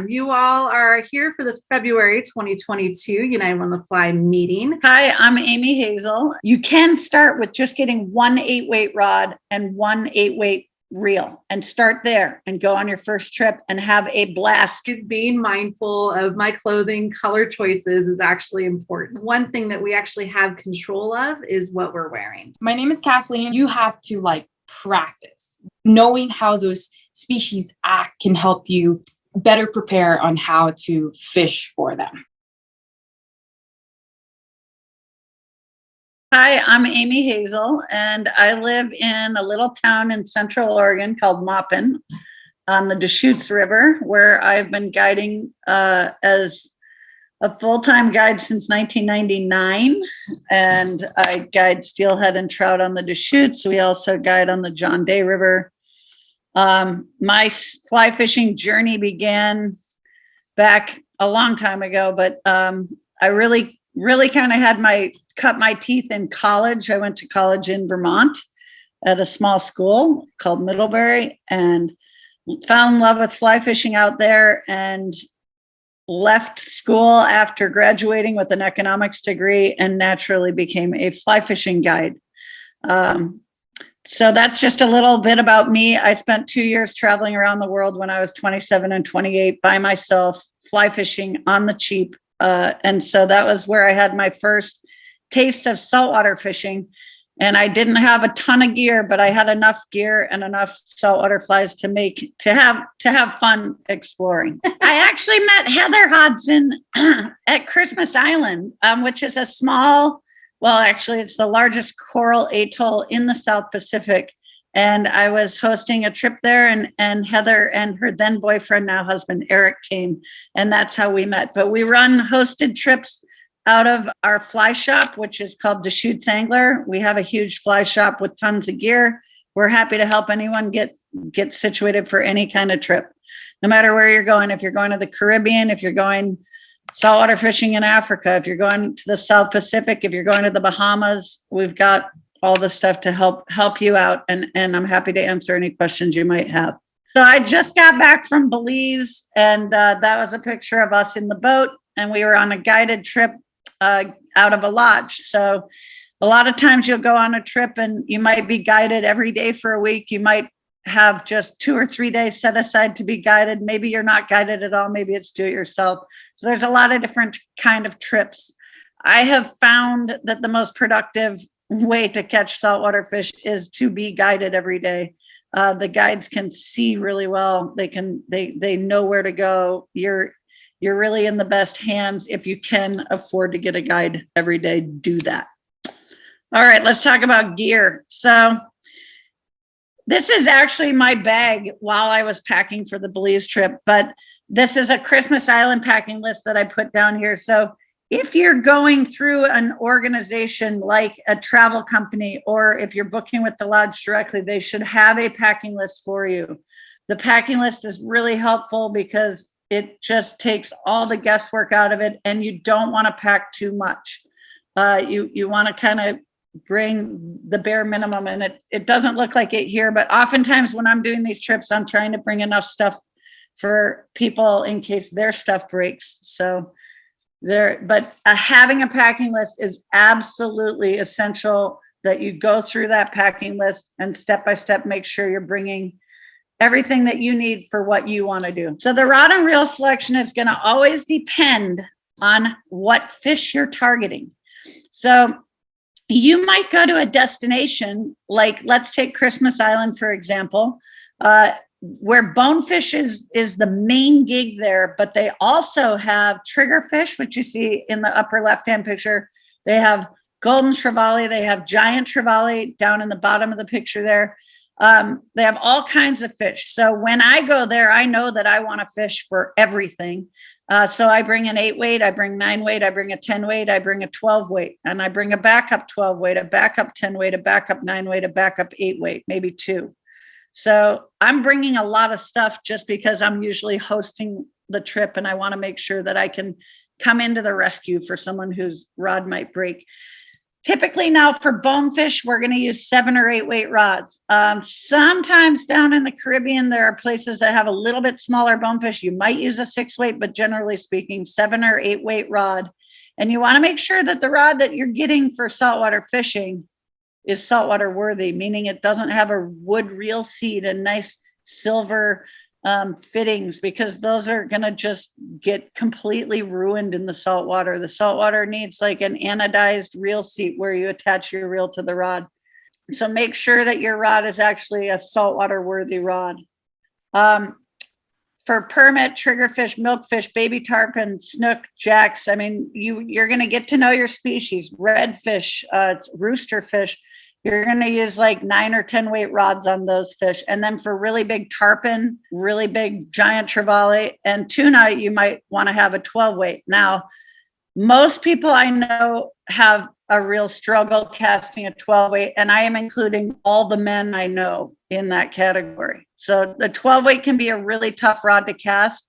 You all are here for the February 2022 United on the Fly meeting. Hi, I'm Amy Hazel. You can start with just getting one 8-weight rod and one 8-weight reel and start there and go on your first trip and have a blast. Being mindful of my clothing color choices is actually important. One thing that we actually have control of is what we're wearing. My name is Kathleen. You have to practice. Knowing how those species act can help you better prepare on how to fish for them. Hi, I'm Amy Hazel, and I live in a little town in Central Oregon called Maupin on the Deschutes River, where I've been guiding as a full-time guide since 1999, and I guide steelhead and trout on the Deschutes. We also guide on the John Day River. My fly fishing journey began back a long time ago, but I really kind of had cut my teeth in college. I went to college in Vermont at a small school called Middlebury and fell in love with fly fishing out there and left school after graduating with an economics degree and naturally became a fly fishing guide. So that's just a little bit about me. I spent 2 years traveling around the world when I was 27 and 28 by myself, fly fishing on the cheap. And so that was where I had my first taste of saltwater fishing. And I didn't have a ton of gear, but I had enough gear and enough saltwater flies to have fun exploring. I actually met Heather Hodson at Christmas Island, which is a small, well, actually, it's the largest coral atoll in the South Pacific. And I was hosting a trip there, and Heather and her then boyfriend, now husband, Eric, came, and that's how we met. But we run hosted trips out of our fly shop, which is called Deschutes Angler. We have a huge fly shop with tons of gear. We're happy to help anyone get situated for any kind of trip, no matter where you're going. If you're going to the Caribbean, if you're going saltwater fishing in Africa, if you're going to the South Pacific, if you're going to the Bahamas, we've got all the stuff to help you out. And I'm happy to answer any questions you might have. So I just got back from Belize, and that was a picture of us in the boat, and we were on a guided trip out of a lodge. So a lot of times you'll go on a trip and you might be guided every day for a week. You might have just 2 or 3 days set aside to be guided. Maybe you're not guided at all. Maybe it's do it yourself. So there's a lot of different kind of trips. I have found that the most productive way to catch saltwater fish is to be guided every day. The guides can see really well. They know where to go. You're really in the best hands. If you can afford to get a guide every day, do that. All right, let's talk about gear. So this is actually my bag while I was packing for the Belize trip, but this is a Christmas Island packing list that I put down here. So if you're going through an organization like a travel company, or if you're booking with the lodge directly, they should have a packing list for you. The packing list is really helpful because it just takes all the guesswork out of it, and you don't want to pack too much. You want to kind of bring the bare minimum, and it doesn't look like it here, but oftentimes when I'm doing these trips, I'm trying to bring enough stuff for people in case their stuff breaks. So having a packing list is absolutely essential, that you go through that packing list and step by step make sure you're bringing everything that you need for what you want to do. So the rod and reel selection is going to always depend on what fish you're targeting. So you might go to a destination, like let's take Christmas Island, for example, where bonefish is the main gig there, but they also have triggerfish, which you see in the upper left-hand picture. They have golden trevally, they have giant trevally down in the bottom of the picture there. They have all kinds of fish. So when I go there, I know that I want to fish for everything. So I bring an 8-weight, I bring 9-weight, I bring a 10-weight, I bring a 12-weight, and I bring a backup 12-weight, a backup 10-weight, a backup 9-weight, a backup 8-weight, maybe 2. So I'm bringing a lot of stuff just because I'm usually hosting the trip, and I want to make sure that I can come into the rescue for someone whose rod might break. Typically now for bonefish, we're going to use 7 or 8 weight rods. Sometimes down in the Caribbean, there are places that have a little bit smaller bonefish. You might use a 6 weight, but generally speaking, 7 or 8 weight rod. And you want to make sure that the rod that you're getting for saltwater fishing is saltwater worthy, meaning it doesn't have a wood reel seat and nice silver fittings, because those are going to just get completely ruined in the saltwater. The saltwater needs like an anodized reel seat where you attach your reel to the rod. So make sure that your rod is actually a saltwater worthy rod. For permit, triggerfish, milkfish, baby tarpon, snook, jacks, I mean, you're going to get to know your species. Redfish, roosterfish, you're going to use like 9 or 10 weight rods on those fish. And then for really big tarpon, really big giant trevally, and tuna, you might want to have a 12 weight. Now, most people I know have a real struggle casting a 12 weight, and I am including all the men I know in that category. So the 12 weight can be a really tough rod to cast.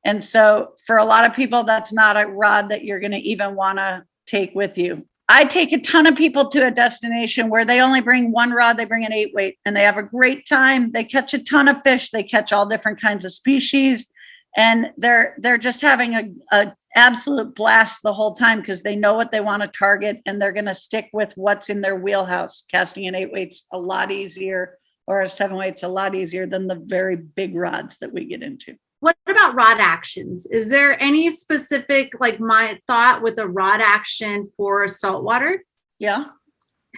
And so for a lot of people, that's not a rod that you're going to even want to take with you. I take a ton of people to a destination where they only bring one rod, they bring an 8 weight, and they have a great time. They catch a ton of fish. They catch all different kinds of species. And they're just having a absolute blast the whole time because they know what they want to target, and they're going to stick with what's in their wheelhouse. Casting an 8 weight's a lot easier, or a 7 weight's a lot easier than the very big rods that we get into. What about rod actions? Is there any specific, like my thought with a rod action for saltwater? Yeah.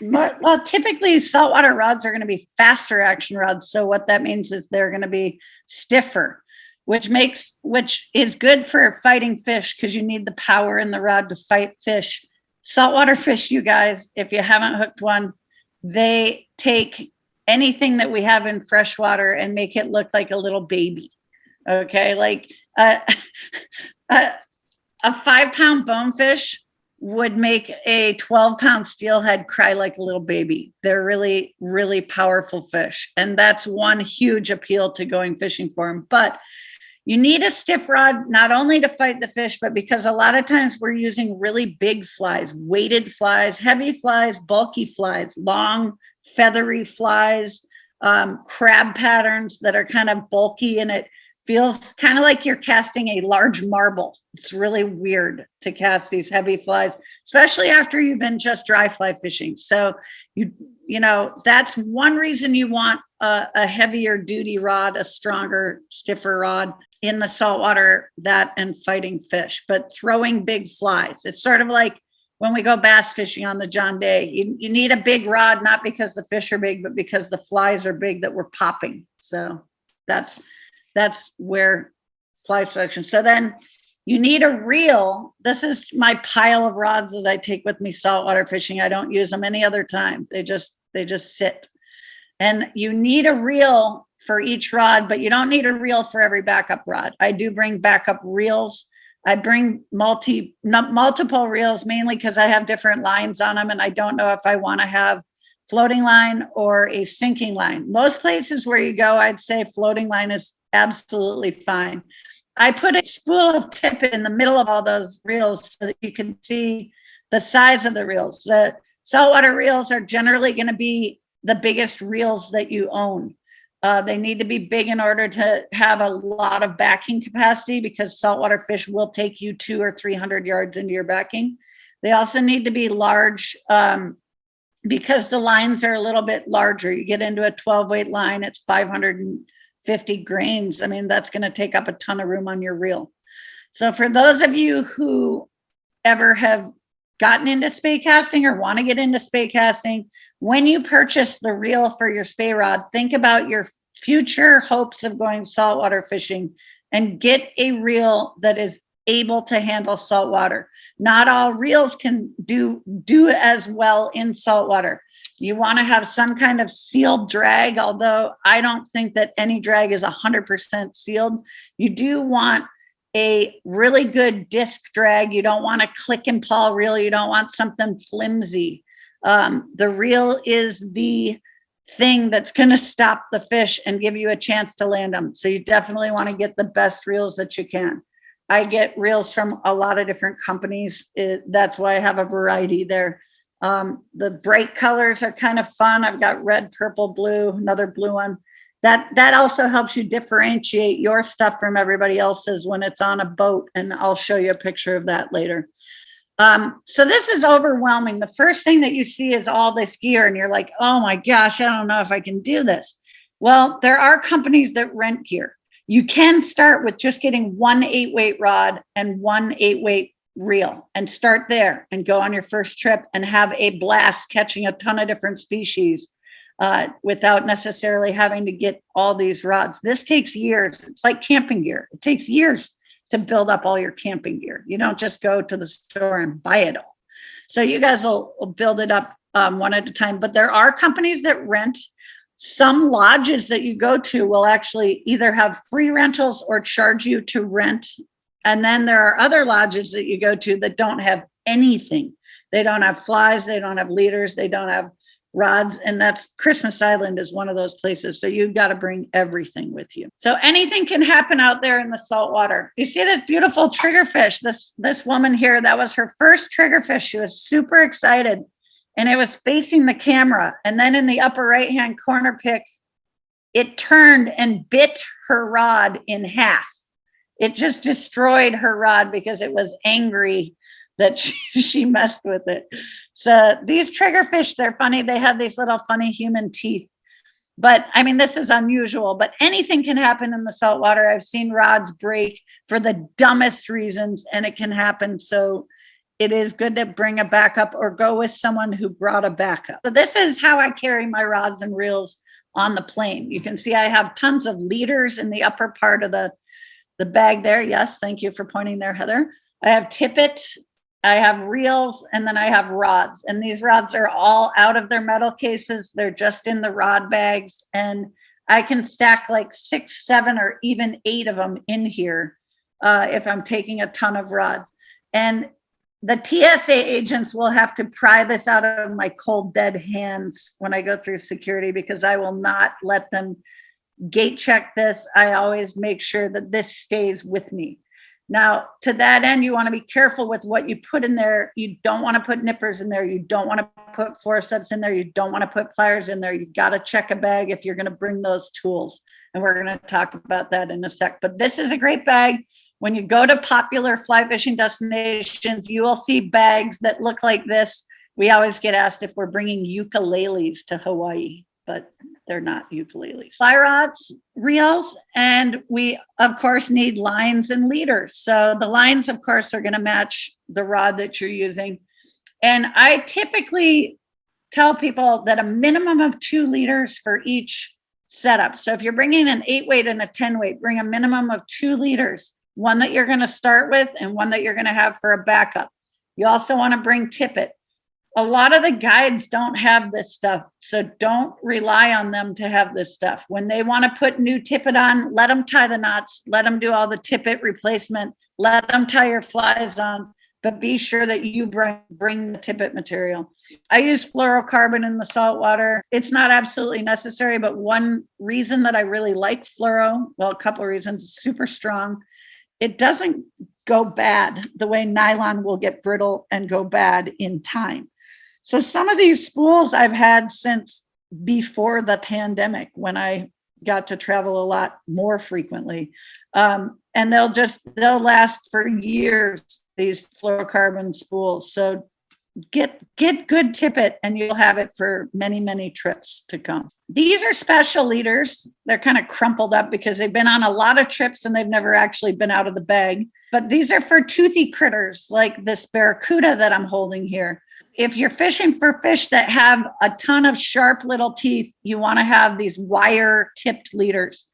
Well, typically saltwater rods are going to be faster action rods. So what that means is they're going to be stiffer, which is good for fighting fish because you need the power in the rod to fight fish. Saltwater fish, you guys, if you haven't hooked one, they take anything that we have in freshwater and make it look like a little baby. Okay, like a 5-pound bonefish would make a 12-pound steelhead cry like a little baby. They're really, really powerful fish. And that's one huge appeal to going fishing for them. But you need a stiff rod, not only to fight the fish, but because a lot of times we're using really big flies, weighted flies, heavy flies, bulky flies, long, feathery flies, crab patterns that are kind of bulky, and it feels kind of like you're casting a large marble. It's really weird to cast these heavy flies, especially after you've been just dry fly fishing. So you know, that's one reason you want a heavier duty rod, a stronger, stiffer rod in the saltwater, that and fighting fish. But throwing big flies, it's sort of like when we go bass fishing on the John Day, you need a big rod, not because the fish are big, but because the flies are big that we're popping. So that's where fly selection. So then you need a reel. This is my pile of rods that I take with me saltwater fishing. I don't use them any other time. They just sit. And you need a reel for each rod, but you don't need a reel for every backup rod. I do bring backup reels. I bring multiple reels, mainly because I have different lines on them, and I don't know if I want to have floating line or a sinking line. Most places where you go, I'd say floating line is absolutely fine. I put a spool of tippet in the middle of all those reels so that you can see the size of the reels. The saltwater reels are generally going to be the biggest reels that you own. They need to be big in order to have a lot of backing capacity, because saltwater fish will take you 200 or 300 yards into your backing. They also need to be large because the lines are a little bit larger. You get into a 12 weight line, it's 550 grains. I mean, that's going to take up a ton of room on your reel. So for those of you who ever have gotten into spey casting or want to get into spey casting, when you purchase the reel for your spey rod, think about your future hopes of going saltwater fishing and get a reel that is able to handle saltwater. Not all reels can do as well in saltwater. You want to have some kind of sealed drag, although I don't think that any drag is 100% sealed. You do want a really good disc drag. You don't want a click and pawl reel. You don't want something flimsy. The reel is the thing that's going to stop the fish and give you a chance to land them. So you definitely want to get the best reels that you can. I get reels from a lot of different companies. That's why I have a variety there. The bright colors are kind of fun. I've got red, purple, blue, another blue one. That also helps you differentiate your stuff from everybody else's when it's on a boat. And I'll show you a picture of that later. So this is overwhelming. The first thing that you see is all this gear and you're like, oh my gosh, I don't know if I can do this. Well, there are companies that rent gear. You can start with just getting one 8-weight rod and one 8-weight reel and start there and go on your first trip and have a blast catching a ton of different species without necessarily having to get all these rods. This takes years. It's like camping gear. It takes years to build up all your camping gear. You don't just go to the store and buy it all. So you guys will build it up one at a time. But there are companies that rent. Some lodges that you go to will actually either have free rentals or charge you to rent. And then there are other lodges that you go to that don't have anything. They don't have flies, they don't have leaders, they don't have rods. And that's Christmas Island is one of those places. So you've got to bring everything with you. So anything can happen out there in the saltwater. You see this beautiful triggerfish, this woman here, that was her first triggerfish. She was super excited and it was facing the camera. And then in the upper right-hand corner pic, it turned and bit her rod in half. It just destroyed her rod because it was angry that she messed with it. So these triggerfish, they're funny. They have these little funny human teeth. But I mean, this is unusual, but anything can happen in the saltwater. I've seen rods break for the dumbest reasons, and it can happen. So it is good to bring a backup or go with someone who brought a backup. So this is how I carry my rods and reels on the plane. You can see I have tons of leaders in the upper part of the bag there. Yes, thank you for pointing there, Heather. I have tippet, I have reels, and then I have rods. And these rods are all out of their metal cases. They're just in the rod bags. And I can stack like 6, 7, or even 8 of them in here if I'm taking a ton of rods. And the TSA agents will have to pry this out of my cold, dead hands when I go through security because I will not let them gate check this. I always make sure that this stays with me. Now, to that end, you want to be careful with what you put in there. You don't want to put nippers in there. You don't want to put forceps in there. You don't want to put pliers in there. You've got to check a bag if you're going to bring those tools. And we're going to talk about that in a sec. But this is a great bag. When you go to popular fly fishing destinations, you will see bags that look like this. We always get asked if we're bringing ukuleles to Hawaii, but they're not ukuleles. Fly rods, reels, and we, of course, need lines and leaders. So the lines, of course, are going to match the rod that you're using. And I typically tell people that a minimum of 2 leaders for each setup. So if you're bringing an 8-weight and a 10-weight, bring a minimum of 2 leaders, one that you're going to start with and one that you're going to have for a backup. You also want to bring tippet. A lot of the guides don't have this stuff, so don't rely on them to have this stuff. When they want to put new tippet on, let them tie the knots, let them do all the tippet replacement, let them tie your flies on, but be sure that you bring the tippet material. I use fluorocarbon in the saltwater. It's not absolutely necessary, but one reason that I really like fluoro, well, a couple of reasons, it's super strong. It doesn't go bad the way nylon will get brittle and go bad in time. So some of these spools I've had since before the pandemic when I got to travel a lot more frequently. And they'll last for years, these fluorocarbon spools. So get good tippet and you'll have it for many, many trips to come. These are special leaders. They're kind of crumpled up because they've been on a lot of trips and they've never actually been out of the bag. But these are for toothy critters like this barracuda that I'm holding here. If you're fishing for fish that have a ton of sharp little teeth, you want to have these wire tipped leaders.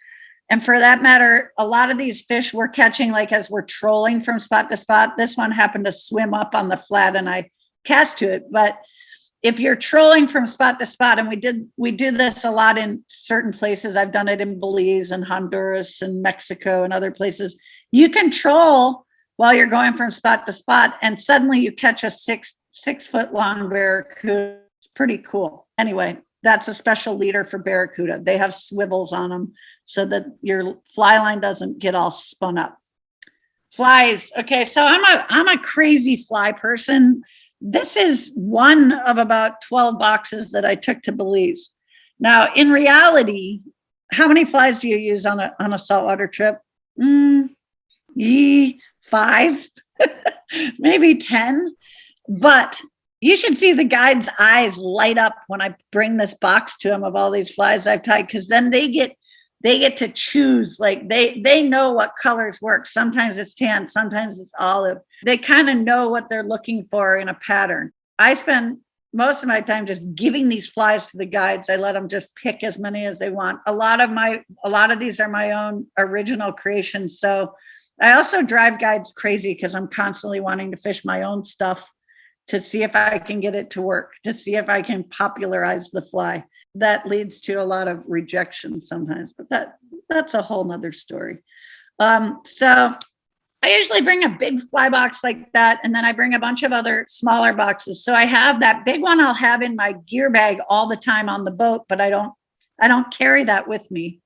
And for that matter, a lot of these fish we're catching like as we're trolling from spot to spot. This one happened to swim up on the flat and I cast to it. But if you're trolling from spot to spot, and we do this a lot in certain places. I've done it in Belize and Honduras and Mexico and other places. You can troll while you're going from spot to spot, and suddenly you catch a 6-foot long barracuda. It's pretty cool. Anyway, that's a special leader for barracuda. They have swivels on them so that your fly line doesn't get all spun up. Flies. Okay, so I'm a crazy fly person. This is one of about 12 boxes that I took to Belize. Now, in reality, how many flies do you use on a saltwater trip? 5, maybe 10. But you should see the guide's eyes light up when I bring this box to them of all these flies I've tied, because then they get to choose. Like they know what colors work. Sometimes it's tan, sometimes it's olive. They kind of know what they're looking for in a pattern. I spend most of my time just giving these flies to the guides. I let them just pick as many as they want. A lot of these are my own original creations. So I also drive guides crazy because I'm constantly wanting to fish my own stuff to see if I can get it to work, to see if I can popularize the fly. That leads to a lot of rejection sometimes, but that's a whole nother story. So I usually bring a big fly box like that, and then I bring a bunch of other smaller boxes. So I have that big one I'll have in my gear bag all the time on the boat, but I don't carry that with me.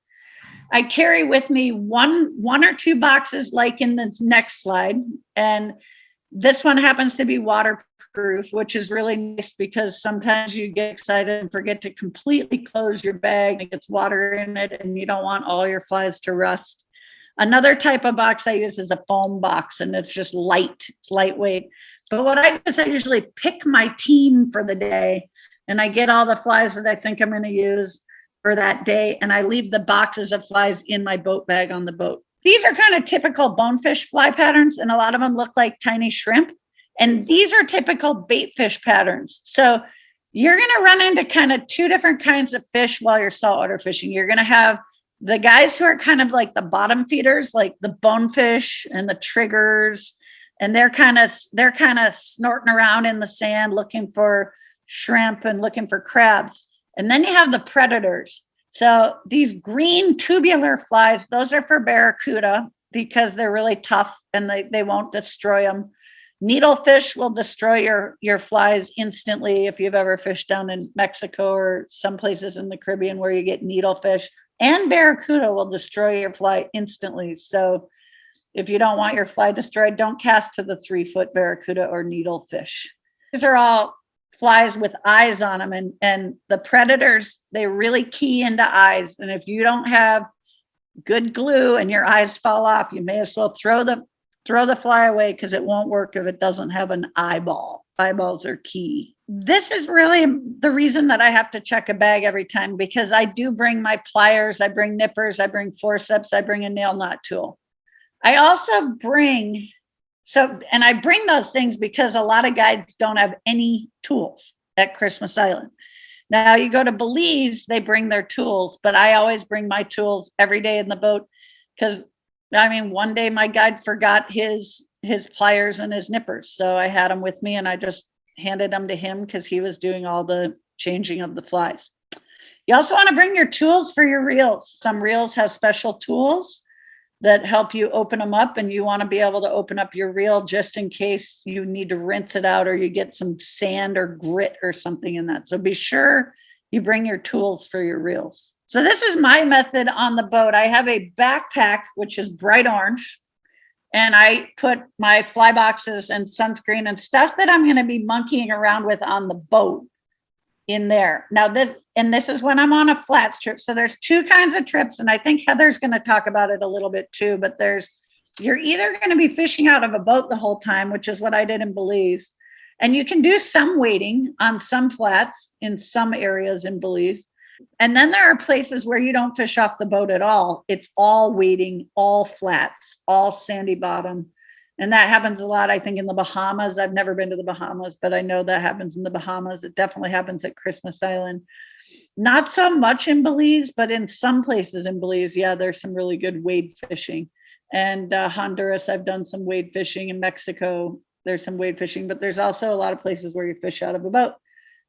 I carry with me one or two boxes like in the next slide, and this one happens to be waterproof, which is really nice because sometimes you get excited and forget to completely close your bag. It gets water in it and you don't want all your flies to rust. Another type of box I use is a foam box, and it's just light. It's lightweight. But what I do is I usually pick my team for the day, and I get all the flies that I think I'm going to use for that day, and I leave the boxes of flies in my boat bag on the boat. These are kind of typical bonefish fly patterns, and a lot of them look like tiny shrimp. And these are typical bait fish patterns. So you're going to run into kind of two different kinds of fish while you're saltwater fishing. You're going to have the guys who are kind of like the bottom feeders, like the bonefish and the triggers, and they're kind of snorting around in the sand looking for shrimp and looking for crabs. And then you have the predators. So these green tubular flies, those are for barracuda because they're really tough and they won't destroy them. Needlefish will destroy your flies instantly if you've ever fished down in Mexico or some places in the Caribbean where you get needlefish. And barracuda will destroy your fly instantly. So if you don't want your fly destroyed, don't cast to the 3-foot barracuda or needlefish. These are all flies with eyes on them, and the predators, they really key into eyes. And if you don't have good glue and your eyes fall off, you may as well throw the fly away because it won't work if it doesn't have an eyeball. Eyeballs are key. This is really the reason that I have to check a bag every time, because I do bring my pliers, I bring nippers, I bring forceps, I bring a nail knot tool. I also bring, and I bring those things because a lot of guides don't have any tools at Christmas Island. Now you go to Belize, they bring their tools, but I always bring my tools every day in the boat because one day my guide forgot his pliers and his nippers. So I had them with me and I just handed them to him because he was doing all the changing of the flies. You also want to bring your tools for your reels. Some reels have special tools that help you open them up, and you want to be able to open up your reel just in case you need to rinse it out or you get some sand or grit or something in that. So be sure you bring your tools for your reels. So this is my method on the boat. I have a backpack, which is bright orange, and I put my fly boxes and sunscreen and stuff that I'm going to be monkeying around with on the boat in there. Now this is when I'm on a flats trip. So there's two kinds of trips, and I think Heather's going to talk about it a little bit too, but you're either going to be fishing out of a boat the whole time, which is what I did in Belize. And you can do some wading on some flats in some areas in Belize. And then there are places where you don't fish off the boat at all. It's all wading, all flats, all sandy bottom. And that happens a lot, I think, in the Bahamas. I've never been to the Bahamas, but I know that happens in the Bahamas. It definitely happens at Christmas Island. Not so much in Belize, but in some places in Belize, yeah, there's some really good wade fishing. And Honduras, I've done some wade fishing. In Mexico, there's some wade fishing, but there's also a lot of places where you fish out of a boat.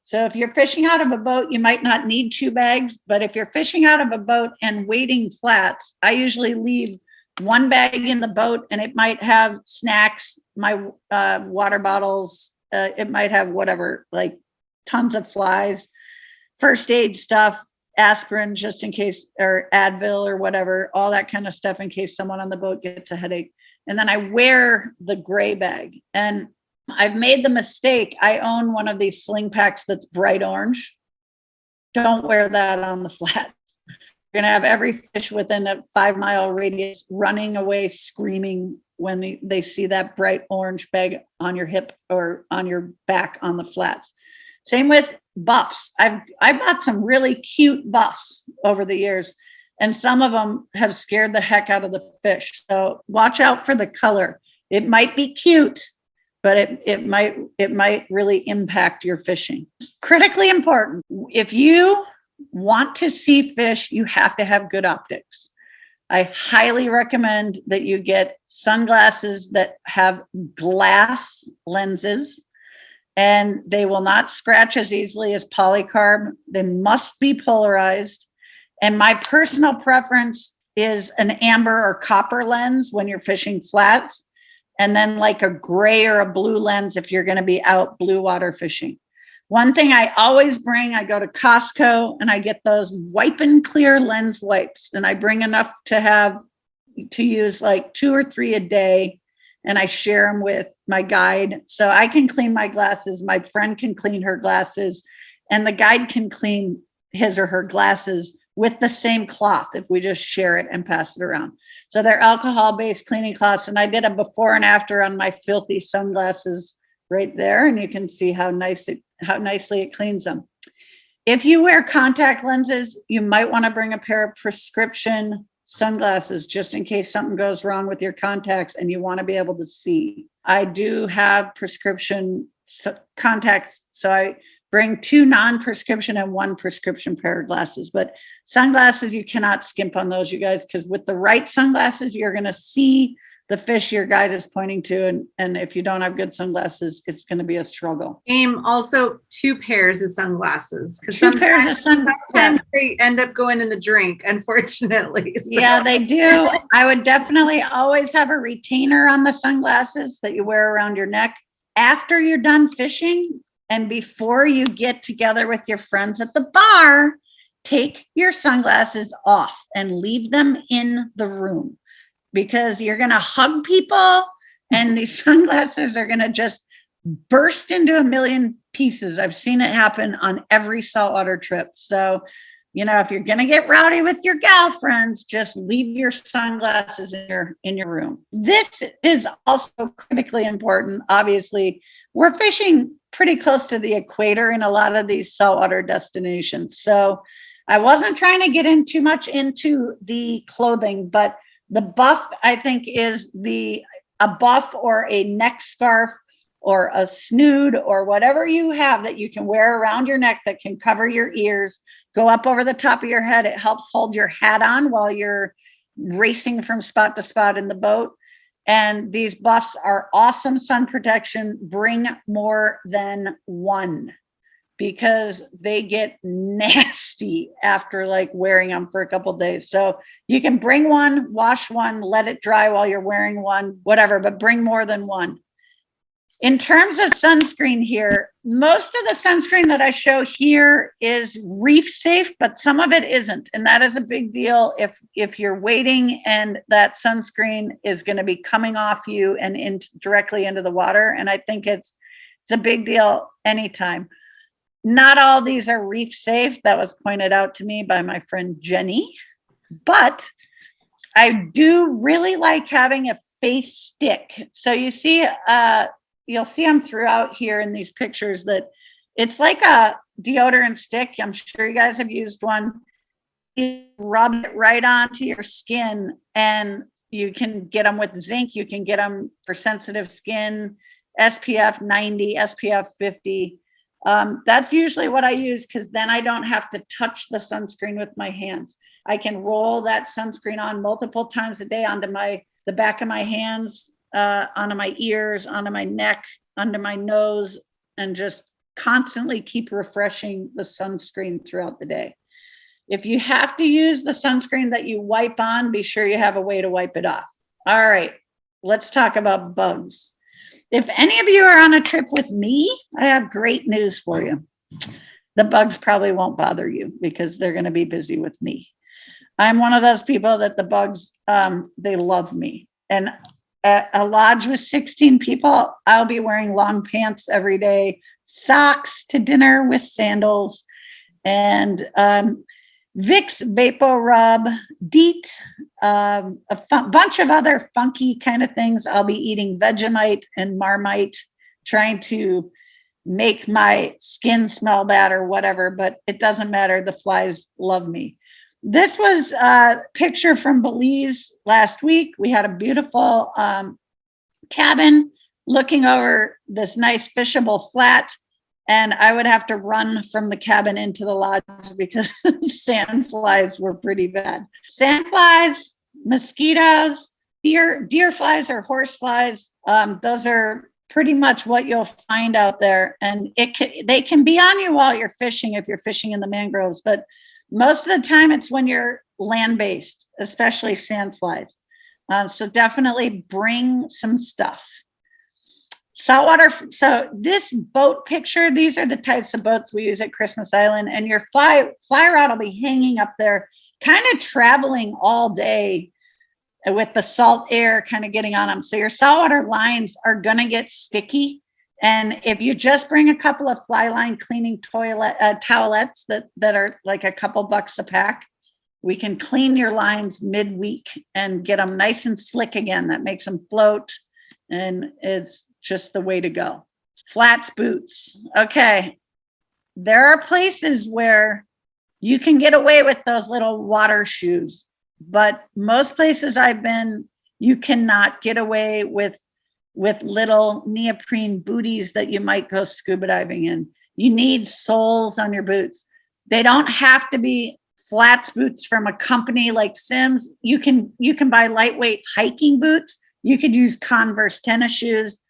So if you're fishing out of a boat, you might not need 2 bags, but if you're fishing out of a boat and wading flats, I usually leave 1 bag in the boat, and it might have snacks, my water bottles, it might have whatever, like tons of flies, first aid stuff, aspirin just in case, or Advil or whatever, all that kind of stuff in case someone on the boat gets a headache. And then I wear the gray bag. And I've made the mistake. I own one of these sling packs that's bright orange. Don't wear that on the flat. You're going to have every fish within a 5-mile radius running away, screaming when they see that bright orange bag on your hip or on your back on the flats. Same with buffs. I bought some really cute buffs over the years, and some of them have scared the heck out of the fish. So watch out for the color. It might be cute, but it might really impact your fishing. Critically important. If you want to see fish, you have to have good optics. I highly recommend that you get sunglasses that have glass lenses, and they will not scratch as easily as polycarb. They must be polarized. And my personal preference is an amber or copper lens when you're fishing flats, and then like a gray or a blue lens if you're going to be out blue water fishing. One thing I always bring, I go to Costco and I get those wipe and clear lens wipes, and I bring enough to use like 2 or 3 a day, and I share them with my guide. So I can clean my glasses, my friend can clean her glasses, and the guide can clean his or her glasses with the same cloth if we just share it and pass it around. So they're alcohol-based cleaning cloths, and I did a before and after on my filthy sunglasses right there, and you can see how nicely it cleans them. If you wear contact lenses, you might want to bring a pair of prescription sunglasses just in case something goes wrong with your contacts and you want to be able to see. I do have prescription contacts, so I bring 2 non-prescription and 1 prescription pair of glasses. But sunglasses, you cannot skimp on those, you guys, because with the right sunglasses, you're going to see the fish your guide is pointing to. And if you don't have good sunglasses, it's going to be a struggle. Also 2 pairs of sunglasses. 2 pairs of sunglasses. Sometimes they end up going in the drink, unfortunately. So. Yeah, they do. I would definitely always have a retainer on the sunglasses that you wear around your neck. After you're done fishing and before you get together with your friends at the bar, take your sunglasses off and leave them in the room, because you're going to hug people and these sunglasses are going to just burst into a million pieces. I've seen it happen on every saltwater trip. So, if you're going to get rowdy with your gal friends, just leave your sunglasses in your room. This is also critically important. Obviously, we're fishing pretty close to the equator in a lot of these saltwater destinations. So I wasn't trying to get in too much into the clothing, but the buff, I think, is a buff or a neck scarf or a snood or whatever you have that you can wear around your neck that can cover your ears, go up over the top of your head. It helps hold your hat on while you're racing from spot to spot in the boat. And these buffs are awesome sun protection. Bring more than 1, because they get nasty after like wearing them for a couple of days. So you can bring 1, wash 1, let it dry while you're wearing 1, whatever, but bring more than 1. In terms of sunscreen here, most of the sunscreen that I show here is reef safe, but some of it isn't. And that is a big deal if you're wading and that sunscreen is going to be coming off you and directly into the water. And I think it's a big deal anytime. Not all these are reef safe. That was pointed out to me by my friend Jenny. But I do really like having a face stick. So you see, you'll see them throughout here in these pictures that it's like a deodorant stick. I'm sure you guys have used one. You rub it right onto your skin, and you can get them with zinc. You can get them for sensitive skin, SPF 90, SPF 50. That's usually what I use, because then I don't have to touch the sunscreen with my hands. I can roll that sunscreen on multiple times a day onto the back of my hands, onto my ears, onto my neck, under my nose, and just constantly keep refreshing the sunscreen throughout the day. If you have to use the sunscreen that you wipe on, be sure you have a way to wipe it off. All right, let's talk about bugs. If any of you are on a trip with me, I have great news for you. The bugs probably won't bother you because they're going to be busy with me. I'm one of those people that the bugs, they love me. And a lodge with 16 people, I'll be wearing long pants every day, socks to dinner with sandals, and Vicks Vapo Rub, DEET, bunch of other funky kind of things. I'll be eating Vegemite and Marmite, trying to make my skin smell bad or whatever, but it doesn't matter. The flies love me. This was a picture from Belize last week. We had a beautiful cabin looking over this nice fishable flat, and I would have to run from the cabin into the lodge because sand flies were pretty bad. Sand flies, mosquitoes, deer flies or horse flies, those are pretty much what you'll find out there. And they can be on you while you're fishing if you're fishing in the mangroves, but most of the time it's when you're land-based, especially sand flies. So definitely bring some stuff. Saltwater. So this boat picture, these are the types of boats we use at Christmas Island, and your fly rod will be hanging up there, kind of traveling all day with the salt air kind of getting on them. So your saltwater lines are going to get sticky. And if you just bring a couple of fly line cleaning towelettes that are like a couple bucks a pack, we can clean your lines midweek and get them nice and slick again. That makes them float, and it's just the way to go. Flats boots. Okay. There are places where you can get away with those little water shoes, but most places I've been, you cannot get away with little neoprene booties that you might go scuba diving in. You need soles on your boots. They don't have to be flats boots from a company like Sims. You can buy lightweight hiking boots. You could use Converse tennis shoes.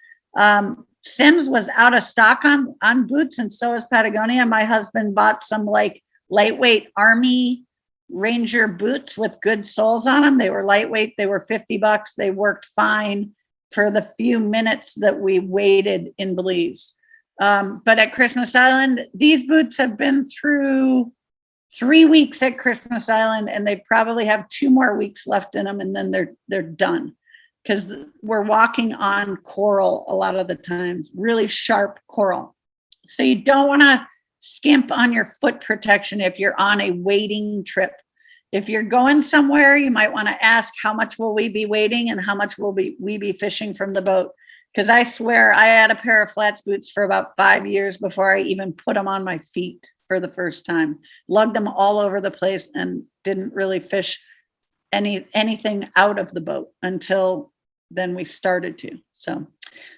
Sims was out of stock on boots, and so is Patagonia. My husband bought some like lightweight Army Ranger boots with good soles on them. They were lightweight. They were $50. They worked fine for the few minutes that we waited in Belize. But at Christmas Island, these boots have been through 3 weeks at Christmas Island, and they probably have 2 more weeks left in them, and then they're done, because we're walking on coral a lot of the times, really sharp coral. So you don't want to skimp on your foot protection if you're on a wading trip. If you're going somewhere, you might want to ask, how much will we be wading and how much will we be fishing from the boat? Because I swear I had a pair of flats boots for about 5 years before I even put them on my feet for the first time. Lugged them all over the place and didn't really fish anything out of the boat until then we started to. So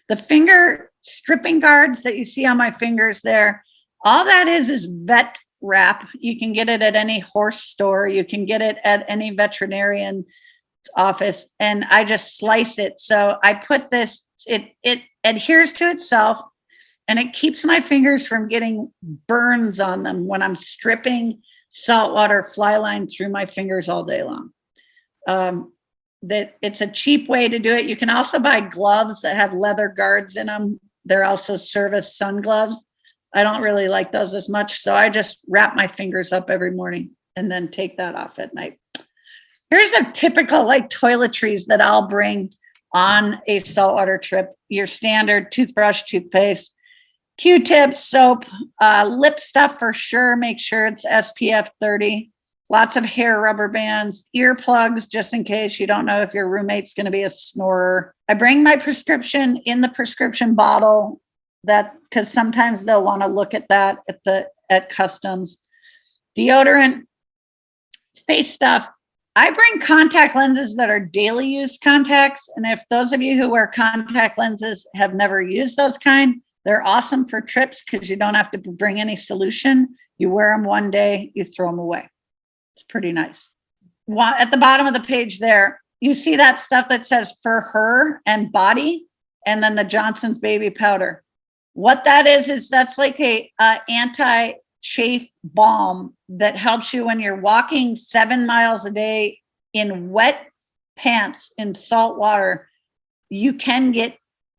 the finger stripping guards that you see on my fingers there, all that is vet wrap. You can get it at any horse store. You can get it at any veterinarian office. And I just slice it. So I put this, it adheres to itself, and it keeps my fingers from getting burns on them when I'm stripping saltwater fly line through my fingers all day long. That it's a cheap way to do it. You can also buy gloves that have leather guards in them. They're also service sun gloves. I don't really like those as much, so I just wrap my fingers up every morning and then take that off at night. Here's a typical like toiletries that I'll bring on a saltwater trip. Your standard toothbrush, toothpaste, Q-tips, soap, lip stuff for sure. Make sure it's SPF 30. Lots of hair rubber bands, earplugs, just in case you don't know if your roommate's going to be a snorer. I bring my prescription in the prescription bottle, that because sometimes they'll want to look at that at customs. Deodorant, face stuff. I bring contact lenses that are daily use contacts. And if those of you who wear contact lenses have never used those kind, they're awesome for trips because you don't have to bring any solution. You wear them one day, you throw them away. It's pretty nice. At the bottom of the page there, you see that stuff that says for her and body, and then the Johnson's baby powder. What that is that's like a anti-chafe balm that helps you when you're walking 7 miles a day in wet pants in salt water. You can get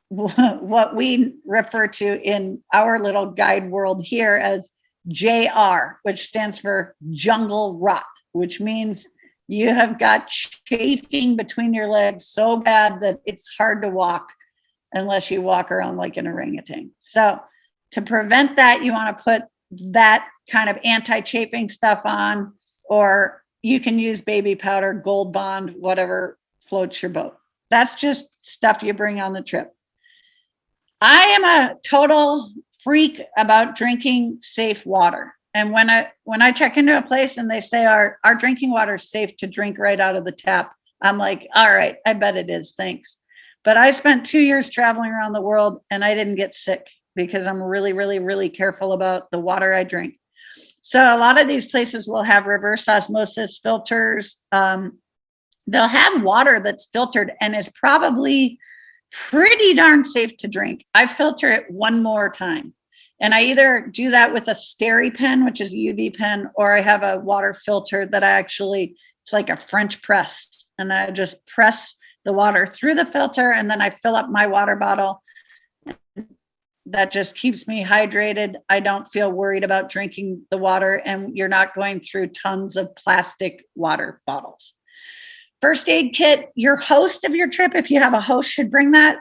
what we refer to in our little guide world here as JR, which stands for jungle rot, which means you have got chafing between your legs so bad that it's hard to walk unless you walk around like an orangutan. So to prevent that, you want to put that kind of anti-chafing stuff on, or you can use baby powder, Gold Bond, whatever floats your boat. That's just stuff you bring on the trip. I am a total freak about drinking safe water. And when I check into a place and they say our drinking water is safe to drink right out of the tap, I'm like, all right, I bet it is. Thanks. But I spent 2 years traveling around the world and I didn't get sick because I'm really, really, really careful about the water I drink. So a lot of these places will have reverse osmosis filters. They'll have water that's filtered and is probably pretty darn safe to drink. I filter it one more time. And I either do that with a Steri pen, which is a UV pen, or I have a water filter that it's like a French press. And I just press the water through the filter and then I fill up my water bottle. That just keeps me hydrated. I don't feel worried about drinking the water, and you're not going through tons of plastic water bottles. First aid kit, your host of your trip, if you have a host, should bring that.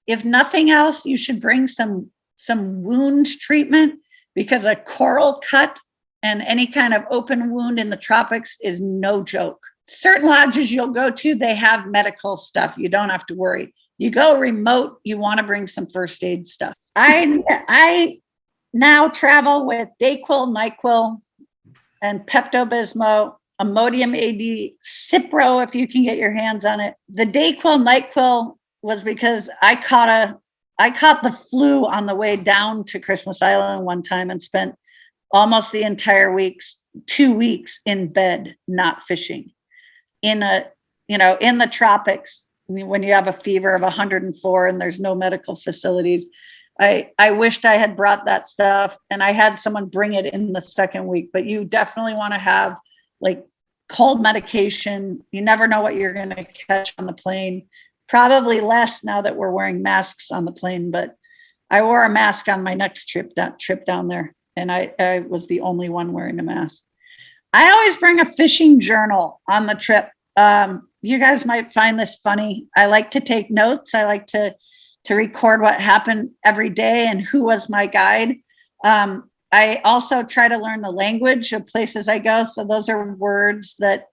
If nothing else, you should bring some wound treatment, because a coral cut and any kind of open wound in the tropics is no joke. Certain lodges you'll go to, they have medical stuff. You don't have to worry. You go remote, you want to bring some first aid stuff. I now travel with Dayquil, NyQuil, and Pepto-Bismol, Imodium AD, Cipro, if you can get your hands on it. The Dayquil, NyQuil was because I caught the flu on the way down to Christmas Island one time and spent almost the entire 2 weeks in bed, not fishing in the tropics. When you have a fever of 104 and there's no medical facilities, I wished I had brought that stuff, and I had someone bring it in the second week. But you definitely want to have like cold medication. You never know what you're going to catch on the plane. Probably less now that we're wearing masks on the plane, but I wore a mask on my next trip down there, and I was the only one wearing a mask. I always bring a fishing journal on the trip. You guys might find this funny. I like to take notes. I like to record what happened every day and who was my guide. I also try to learn the language of places I go. So those are words that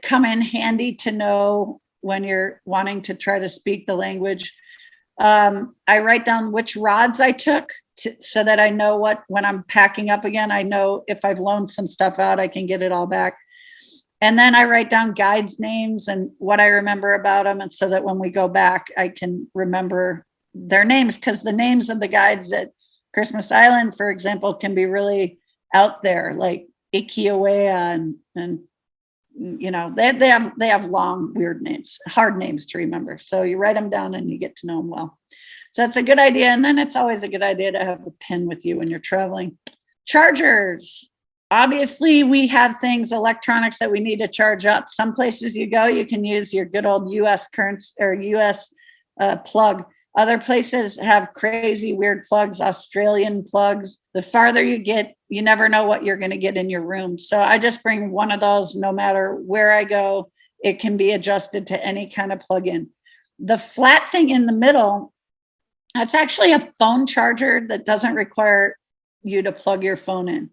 come in handy to know when you're wanting to try to speak the language. I write down which rods I took so that I know when I'm packing up again, I know if I've loaned some stuff out, I can get it all back. And then I write down guides' names and what I remember about them. And so that when we go back, I can remember their names, because the names of the guides at Christmas Island, for example, can be really out there, like Ikiawea and they have long, weird names, hard names to remember. So you write them down and you get to know them well. So that's a good idea. And then it's always a good idea to have a pen with you when you're traveling. Chargers. Obviously, we have electronics that we need to charge up. Some places you go, you can use your good old US currents or US plug. Other places have crazy, weird plugs, Australian plugs. The farther you get, you never know what you're going to get in your room. So I just bring one of those no matter where I go. It can be adjusted to any kind of plug-in. The flat thing in the middle, that's actually a phone charger that doesn't require you to plug your phone in.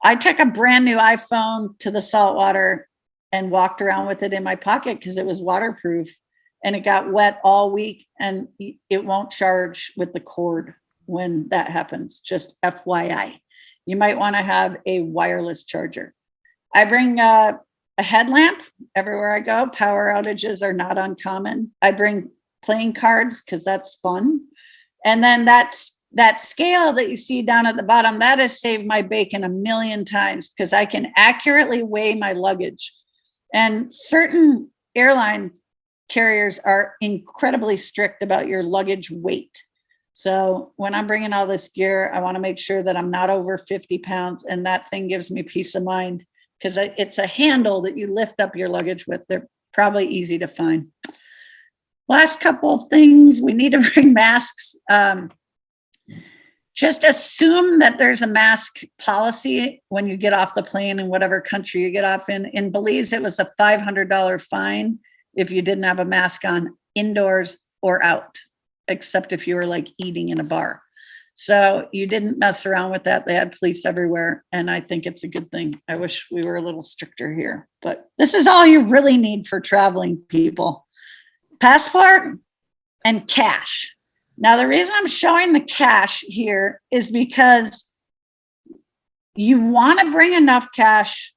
I took a brand new iPhone to the saltwater and walked around with it in my pocket because it was waterproof, and it got wet all week, and it won't charge with the cord when that happens. Just FYI, you might want to have a wireless charger. I bring a headlamp everywhere I go. Power outages are not uncommon. I bring playing cards because that's fun. And then that scale that you see down at the bottom, that has saved my bacon a million times because I can accurately weigh my luggage. And certain airline carriers are incredibly strict about your luggage weight. So when I'm bringing all this gear, I want to make sure that I'm not over 50 pounds. And that thing gives me peace of mind because it's a handle that you lift up your luggage with. They're probably easy to find. Last couple of things, we need to bring masks. just assume that there's a mask policy when you get off the plane in whatever country you get off in. In Belize, it was a $500 fine if you didn't have a mask on indoors or out, except if you were like eating in a bar. So you didn't mess around with that. They had police everywhere. And I think it's a good thing. I wish we were a little stricter here, but this is all you really need for traveling, people. Passport and cash. Now, the reason I'm showing the cash here is because you want to bring enough cash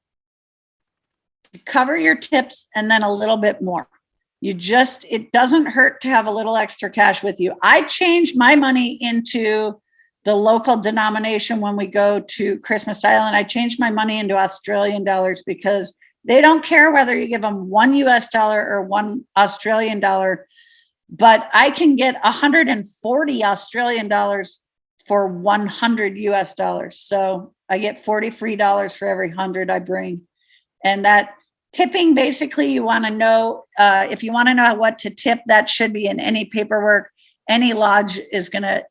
to cover your tips and then a little bit more. It doesn't hurt to have a little extra cash with you. I change my money into the local denomination when we go to Christmas Island. I change my money into Australian dollars because they don't care whether you give them $1 US or $1 Australian dollar, but I can get 140 Australian dollars for 100 US dollars. So I get 40 free dollars for every 100 I bring. And that tipping, basically, you want to know, if you want to know what to tip, that should be in any paperwork. Any lodge is gonna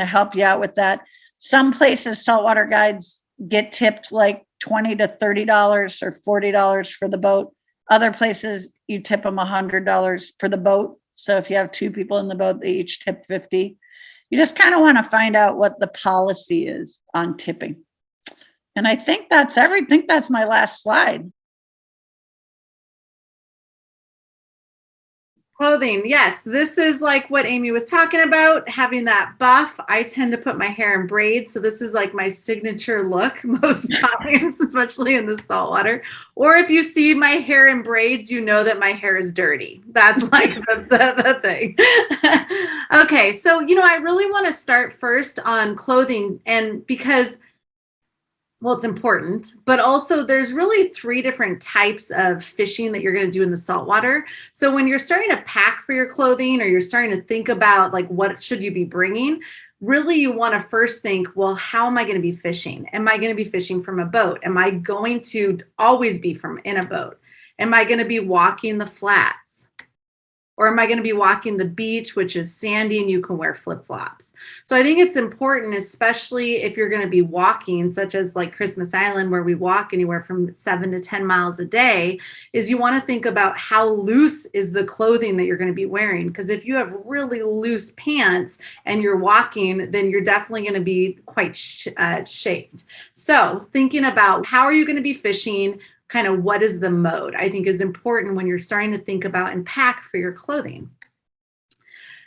help you out with that. Some places, saltwater guides get tipped like $20 to $30 or $40 for the boat. Other places, you tip them $100 for the boat. So if you have two people in the boat, they each tip 50. You just kind of want to find out what the policy is on tipping. And I think that's everything. That's my last slide. Clothing. Yes, this is like what Amy was talking about, having that buff. I tend to put my hair in braids. So this is like my signature look most times, especially in the saltwater. Or if you see my hair in braids, you know that my hair is dirty. That's like the thing. Okay, so, I really want to start first on clothing, and because it's important, but also there's really 3 different types of fishing that you're going to do in the saltwater. So when you're starting to pack for your clothing, or you're starting to think about like what should you be bringing, really you want to first think, well, how am I going to be fishing? Am I going to be fishing from a boat? Am I going to always be in a boat? Am I going to be walking the flats? Or am I going to be walking the beach, which is sandy and you can wear flip-flops? So I think it's important, especially if you're going to be walking, such as like Christmas Island, where we walk anywhere from 7 to 10 miles a day, is you want to think about how loose is the clothing that you're going to be wearing. Because if you have really loose pants and you're walking, then you're definitely going to be quite shaped. So thinking about how are you going to be fishing, kind of what is the mode, I think is important when you're starting to think about and pack for your clothing.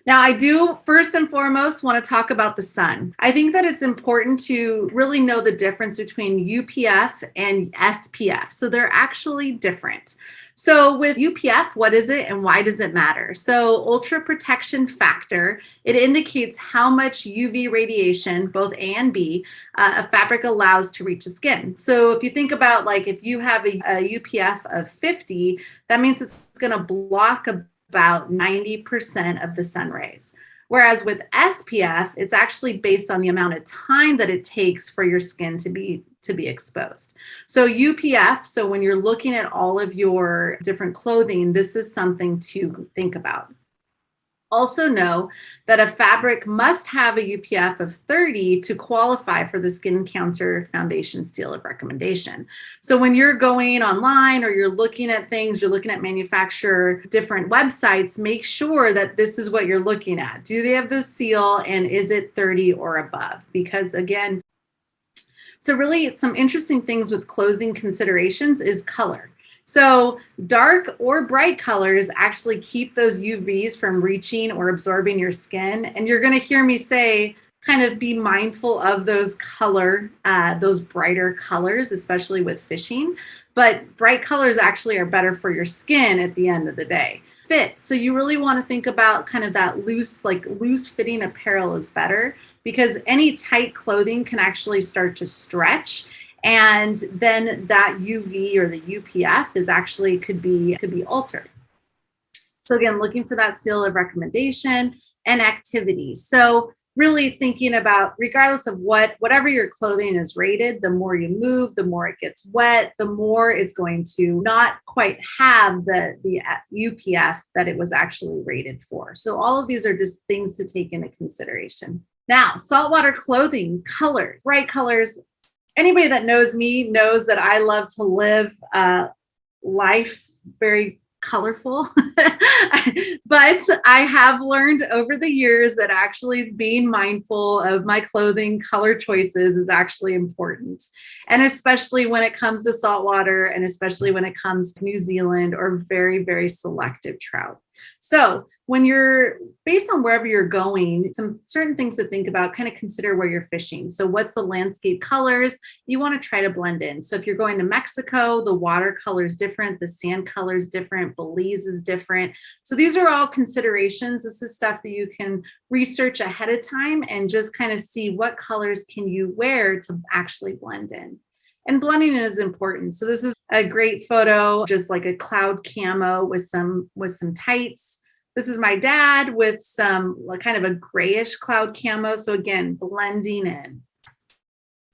Now, I do first and foremost want to talk about the sun. I think that it's important to really know the difference between UPF and SPF. So they're actually different. So with UPF, what is it and why does it matter? So ultra protection factor, it indicates how much UV radiation, both A and B, a fabric allows to reach the skin. So if you think about like if you have a UPF of 50, that means it's going to block about 90% of the sun rays. Whereas with SPF, it's actually based on the amount of time that it takes for your skin to be exposed. So UPF, so when you're looking at all of your different clothing, this is something to think about. Also know that a fabric must have a UPF of 30 to qualify for the Skin Cancer Foundation Seal of Recommendation. So when you're going online or you're looking at things, you're looking at manufacturer different websites, make sure that this is what you're looking at. Do they have the seal and is it 30 or above? Because again, so really some interesting things with clothing considerations is color. So dark or bright colors actually keep those UVs from reaching or absorbing your skin. And you're going to hear me say, kind of be mindful of those those brighter colors, especially with fishing. But bright colors actually are better for your skin at the end of the day. Fit. So you really want to think about kind of that loose fitting apparel is better, because any tight clothing can actually start to stretch. And then that UV or the UPF is actually could be altered. So again, looking for that seal of recommendation and activity. So really thinking about, regardless of whatever your clothing is rated, the more you move, the more it gets wet, the more it's going to not quite have the UPF that it was actually rated for. So all of these are just things to take into consideration. Now, saltwater clothing, colors, bright colors. Anybody that knows me knows that I love to live life very colorful. But I have learned over the years that actually being mindful of my clothing color choices is actually important. And especially when it comes to saltwater, and especially when it comes to New Zealand or very, very selective trout. So when you're based on wherever you're going, some certain things to think about, kind of consider where you're fishing. So what's the landscape colors? You want to try to blend in. So if you're going to Mexico, the water color is different, the sand color is different, Belize is different. So these are all considerations. This is stuff that you can research ahead of time and just kind of see what colors can you wear to actually blend in. And blending in is important. So this is a great photo, just like a cloud camo with some tights. This is my dad with some like kind of a grayish cloud camo. So again, blending in.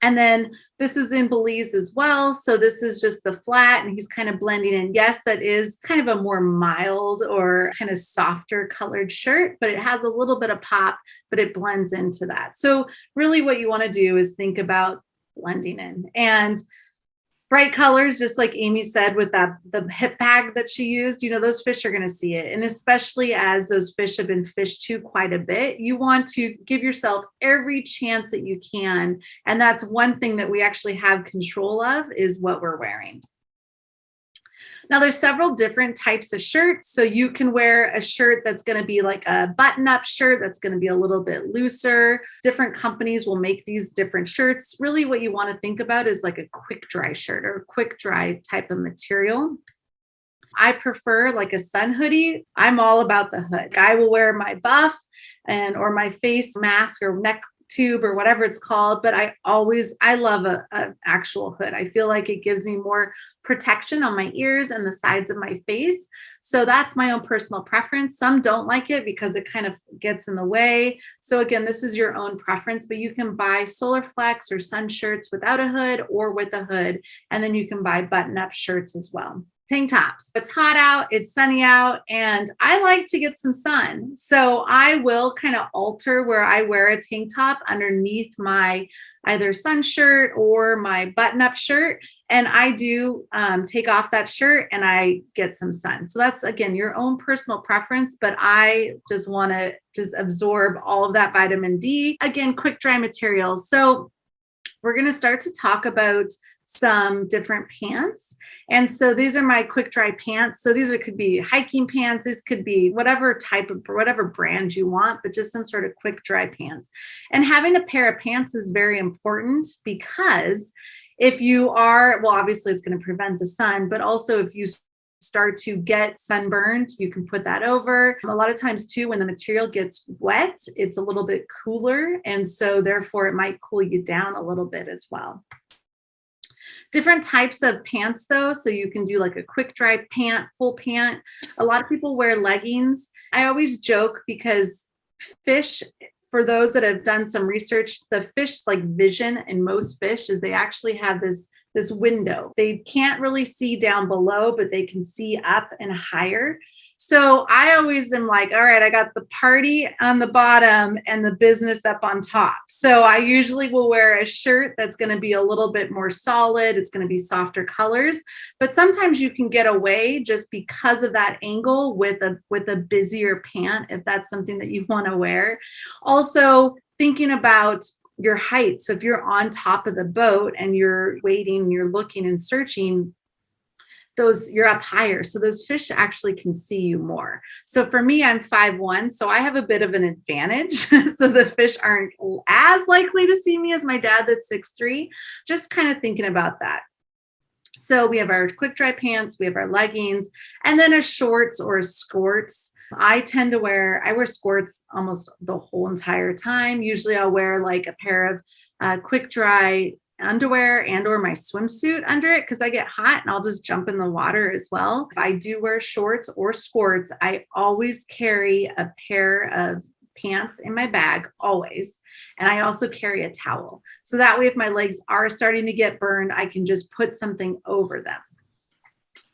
And then this is in Belize as well. So this is just the flat and he's kind of blending in. Yes, that is kind of a more mild or kind of softer colored shirt, but it has a little bit of pop, but it blends into that. So really what you want to do is think about blending in. And bright colors, just like Amy said with the hip bag that she used, those fish are going to see it. And especially as those fish have been fished to quite a bit, you want to give yourself every chance that you can. And that's one thing that we actually have control of is what we're wearing. Now there's several different types of shirts. So you can wear a shirt that's going to be like a button-up shirt that's going to be a little bit looser. Different companies will make these different shirts. Really what you want to think about is like a quick dry shirt or a quick dry type of material. I prefer like a sun hoodie. I'm all about the hood. I will wear my buff or my face mask or neck tube or whatever it's called, but I love a actual hood. I feel like it gives me more protection on my ears and the sides of my face. So that's my own personal preference. Some don't like it because it kind of gets in the way. So again, this is your own preference, but you can buy solar flex or sun shirts without a hood or with a hood. And then you can buy button-up shirts as well. Tank tops. It's hot out, it's sunny out, and I like to get some sun. So I will kind of alter where I wear a tank top underneath my either sun shirt or my button-up shirt. And I do take off that shirt and I get some sun. So that's, again, your own personal preference, but I just want to just absorb all of that vitamin D. Again, quick dry materials. So we're going to start to talk about some different pants. And so these are my quick dry pants. So these could be hiking pants. This could be whatever brand you want, but just some sort of quick dry pants. And having a pair of pants is very important because if you are, well, obviously it's going to prevent the sun, but also if you start to get sunburned, you can put that over. A lot of times too, when the material gets wet, it's a little bit cooler. And so therefore it might cool you down a little bit as well. Different types of pants though. So you can do like a quick dry pant, full pant. A lot of people wear leggings. I always joke because fish, for those that have done some research, the fish like vision in most fish is they actually have this window. They can't really see down below, but they can see up and higher. So I always am like, all right, I got the party on the bottom and the business up on top. So I usually will wear a shirt that's going to be a little bit more solid. It's going to be softer colors, but sometimes you can get away just because of that angle with a busier pant, if that's something that you want to wear. Also thinking about your height. So if you're on top of the boat and you're waiting, you're looking and searching, you're up higher. So those fish actually can see you more. So for me, I'm 5'1", so I have a bit of an advantage. So the fish aren't as likely to see me as my dad that's 6'3", just kind of thinking about that. So we have our quick dry pants, we have our leggings, and then a shorts or a skirts. I wear skirts almost the whole entire time. Usually I'll wear like a pair of quick dry underwear and or my swimsuit under it because I get hot and I'll just jump in the water as well. If I do wear shorts or skirts, I always carry a pair of pants in my bag, always. And I also carry a towel. So that way, if my legs are starting to get burned, I can just put something over them.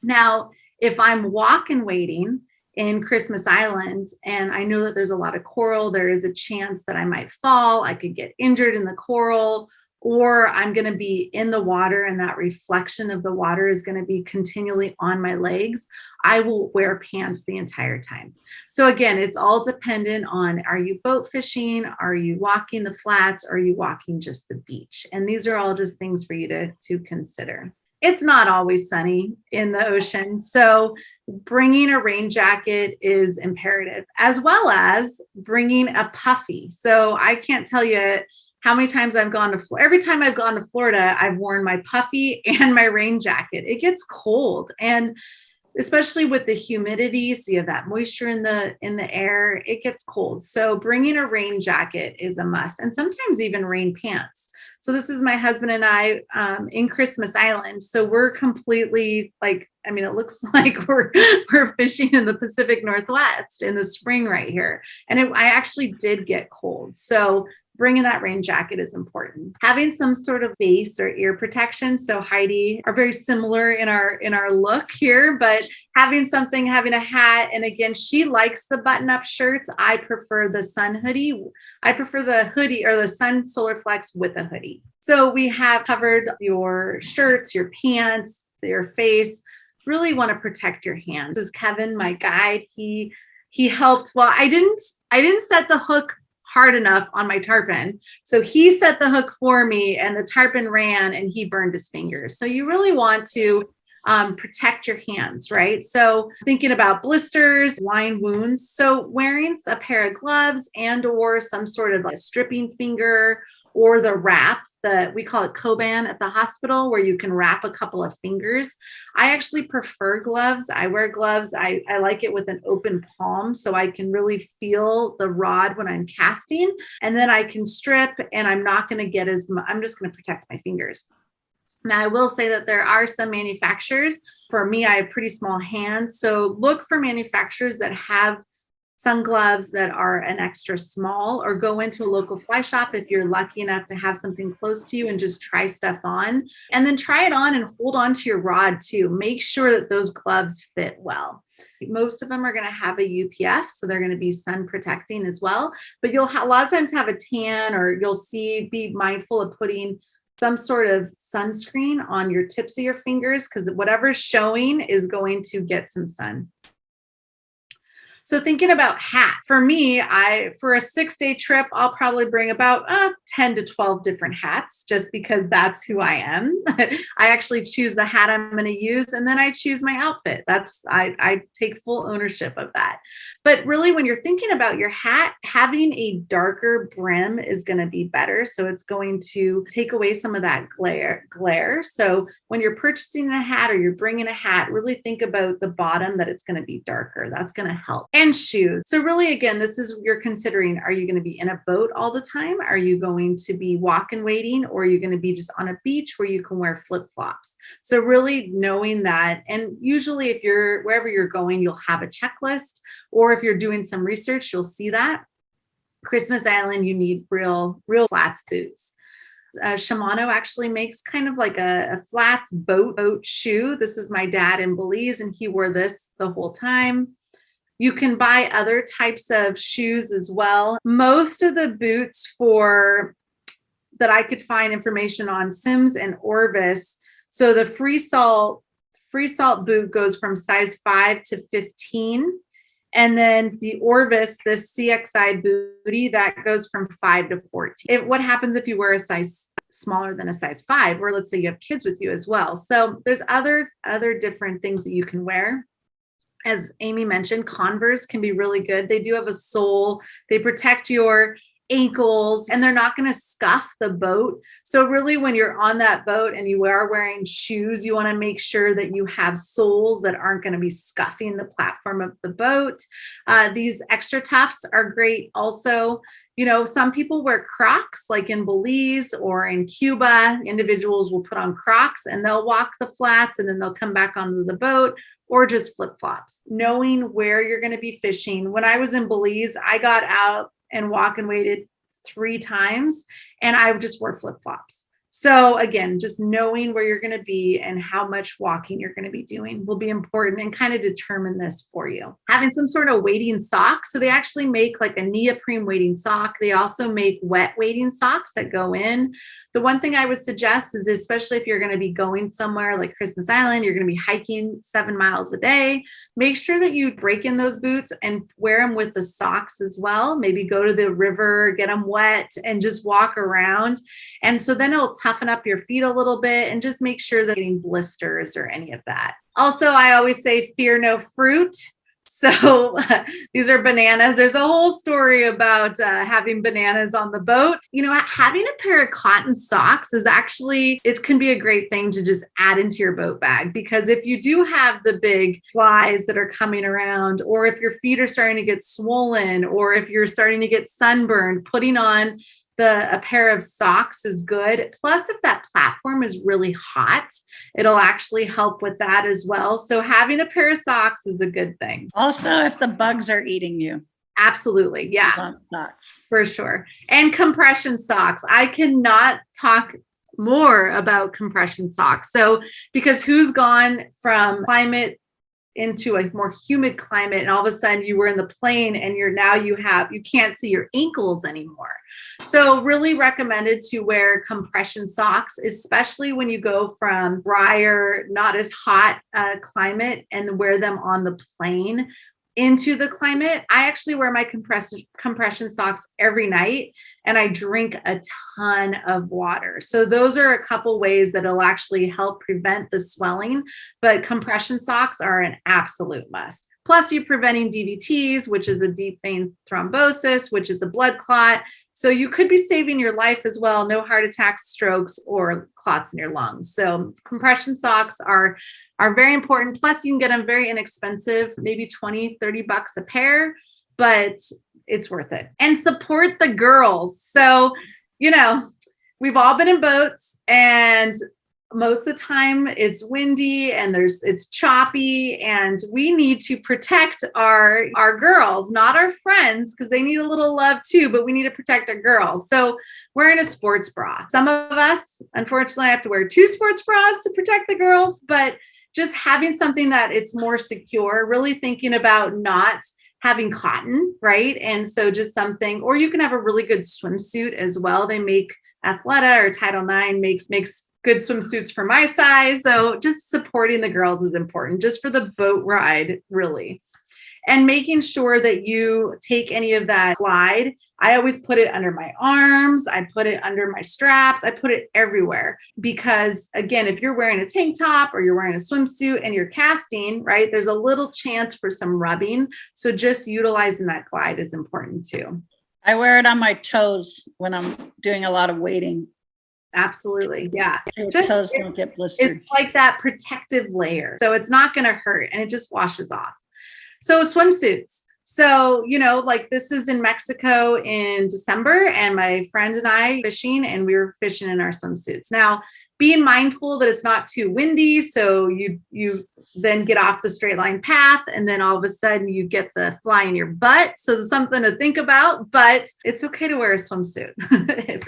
Now, if I'm walk and wading in Christmas Island, and I know that there's a lot of coral. There is a chance that I might fall. I could get injured in the coral, or I'm going to be in the water and that reflection of the water is going to be continually on my legs. I will wear pants the entire time. So again, it's all dependent on, are you boat fishing? Are you walking the flats? Are you walking just the beach? And these are all just things for you to consider. It's not always sunny in the ocean. So bringing a rain jacket is imperative, as well as bringing a puffy. So I can't tell you how many times I've gone to every time I've gone to Florida, I've worn my puffy and my rain jacket. It gets cold, and especially with the humidity, so you have that moisture in the air, it gets cold. So bringing a rain jacket is a must, and sometimes even rain pants. So this is my husband and I in Christmas Island. So we're completely like, I mean, it looks like we're fishing in the Pacific Northwest in the spring right here, and I actually did get cold. So bringing that rain jacket is important. Having some sort of face or ear protection. So Heidi are very similar in our look here, but having a hat. And again, she likes the button-up shirts. I prefer the sun hoodie. I prefer the hoodie or the sun solar flex with a hoodie. So we have covered your shirts, your pants, your face. Really want to protect your hands. This is Kevin, my guide. He helped. Well, I didn't set the hook hard enough on my tarpon. So he set the hook for me and the tarpon ran and he burned his fingers. So you really want to protect your hands, right? So thinking about blisters, line wounds. So wearing a pair of gloves and or some sort of like a stripping finger or the wrap that we call it Coban at the hospital, where you can wrap a couple of fingers. I actually prefer gloves. I wear gloves. I like it with an open palm so I can really feel the rod when I'm casting, and then I can strip and I'm not going to get as much, I'm just going to protect my fingers. Now, I will say that there are some manufacturers. For me, I have pretty small hands. So look for manufacturers that have sun gloves that are an extra small, or go into a local fly shop if you're lucky enough to have something close to you and just try stuff on, and then try it on and hold on to your rod too. Make sure that those gloves fit well. Most of them are going to have a UPF, so they're going to be sun protecting as well, but you'll a lot of times have a tan, or you'll be mindful of putting some sort of sunscreen on your tips of your fingers, because whatever's showing is going to get some sun. So thinking about hat, for me, for a 6-day trip, I'll probably bring about 10 to 12 different hats, just because that's who I am. I actually choose the hat I'm going to use, and then I choose my outfit. I take full ownership of that. But really, when you're thinking about your hat, having a darker brim is going to be better. So it's going to take away some of that glare. So when you're purchasing a hat or you're bringing a hat, really think about the bottom, that it's going to be darker. That's going to help. And shoes. So really, again, this is, you're considering, are you going to be in a boat all the time? Are you going to be walking, wading, or are you going to be just on a beach where you can wear flip-flops? So really knowing that, and usually if you're, wherever you're going, you'll have a checklist, or if you're doing some research, you'll see that. Christmas Island, you need real flats boots. Shimano actually makes kind of like a flats boat shoe. This is my dad in Belize, and he wore this the whole time. You can buy other types of shoes as well. Most of the boots that I could find information on, Sims and Orvis. So the free salt boot goes from size 5 to 15. And then the Orvis, the CXI booty, that goes from 5 to 14. What happens if you wear a size smaller than a size 5, or let's say you have kids with you as well? So there's other different things that you can wear. As Amy mentioned, Converse can be really good. They do have a sole. They protect your ankles, and they're not going to scuff the boat. So really, when you're on that boat and you are wearing shoes, you want to make sure that you have soles that aren't going to be scuffing the platform of the boat. These extra tufts are great also. You know, some people wear Crocs, like in Belize or in Cuba. Individuals will put on Crocs and they'll walk the flats, and then they'll come back onto the boat, or just flip-flops. Knowing where you're going to be fishing. When I was in Belize, I got out and walk and waded 3 times, and I just wore flip-flops. So again, just knowing where you're going to be and how much walking you're going to be doing will be important and kind of determine this for you. Having some sort of wading sock. So they actually make like a neoprene wading sock. They also make wet wading socks that go in. The one thing I would suggest is, especially if you're going to be going somewhere like Christmas Island, you're going to be hiking 7 miles a day, make sure that you break in those boots and wear them with the socks as well. Maybe go to the river, get them wet, and just walk around. And so then it'll toughen up your feet a little bit and just make sure that getting blisters or any of that. Also, I always say fear no fruit. So these are bananas. There's a whole story about having bananas on the boat. You know, having a pair of cotton socks is actually, it can be a great thing to just add into your boat bag, because if you do have the big flies that are coming around, or if your feet are starting to get swollen, or if you're starting to get sunburned, putting on a pair of socks is good. Plus, if that platform is really hot, it'll actually help with that as well. So having a pair of socks is a good thing. Also, if the bugs are eating you. Absolutely. Yeah, for sure. And compression socks. I cannot talk more about compression socks. So because who's gone from climate into a more humid climate, and all of a sudden you were in the plane and you can't see your ankles anymore. So really recommended to wear compression socks, especially when you go from drier, not as hot climate, and wear them on the plane into the climate. I actually wear my compression socks every night, and I drink a ton of water. So those are a couple ways that it'll actually help prevent the swelling, but compression socks are an absolute must. Plus you're preventing DVTs, which is a deep vein thrombosis, which is a blood clot. So you could be saving your life as well. No heart attacks, strokes, or clots in your lungs. So compression socks are very important. Plus you can get them very inexpensive, maybe 20, 30 bucks a pair, but it's worth it. And support the girls. So, you know, we've all been in boats, and most of the time it's windy and it's choppy, and we need to protect our girls, not our friends, because they need a little love too, but we need to protect our girls. So wearing a sports bra. Some of us, unfortunately, have to wear 2 sports bras to protect the girls, but just having something that it's more secure, really thinking about not having cotton, right? And so just something, or you can have a really good swimsuit as well. They make Athleta or Title IX makes good swimsuits for my size. So just supporting the girls is important, just for the boat ride, really. And making sure that you take any of that glide. I always put it under my arms. I put it under my straps. I put it everywhere, because again, if you're wearing a tank top or you're wearing a swimsuit and you're casting, right, there's a little chance for some rubbing. So just utilizing that glide is important too. I wear it on my toes when I'm doing a lot of wading. Absolutely. Yeah. Toes don't get blistered. It's like that protective layer. So it's not going to hurt, and it just washes off. So swimsuits. So, you know, like this is in Mexico in December, and my friend and I fishing, and we were fishing in our swimsuits. Now, being mindful that it's not too windy. So you then get off the straight line path, and then all of a sudden you get the fly in your butt. So there's something to think about, but it's okay to wear a swimsuit.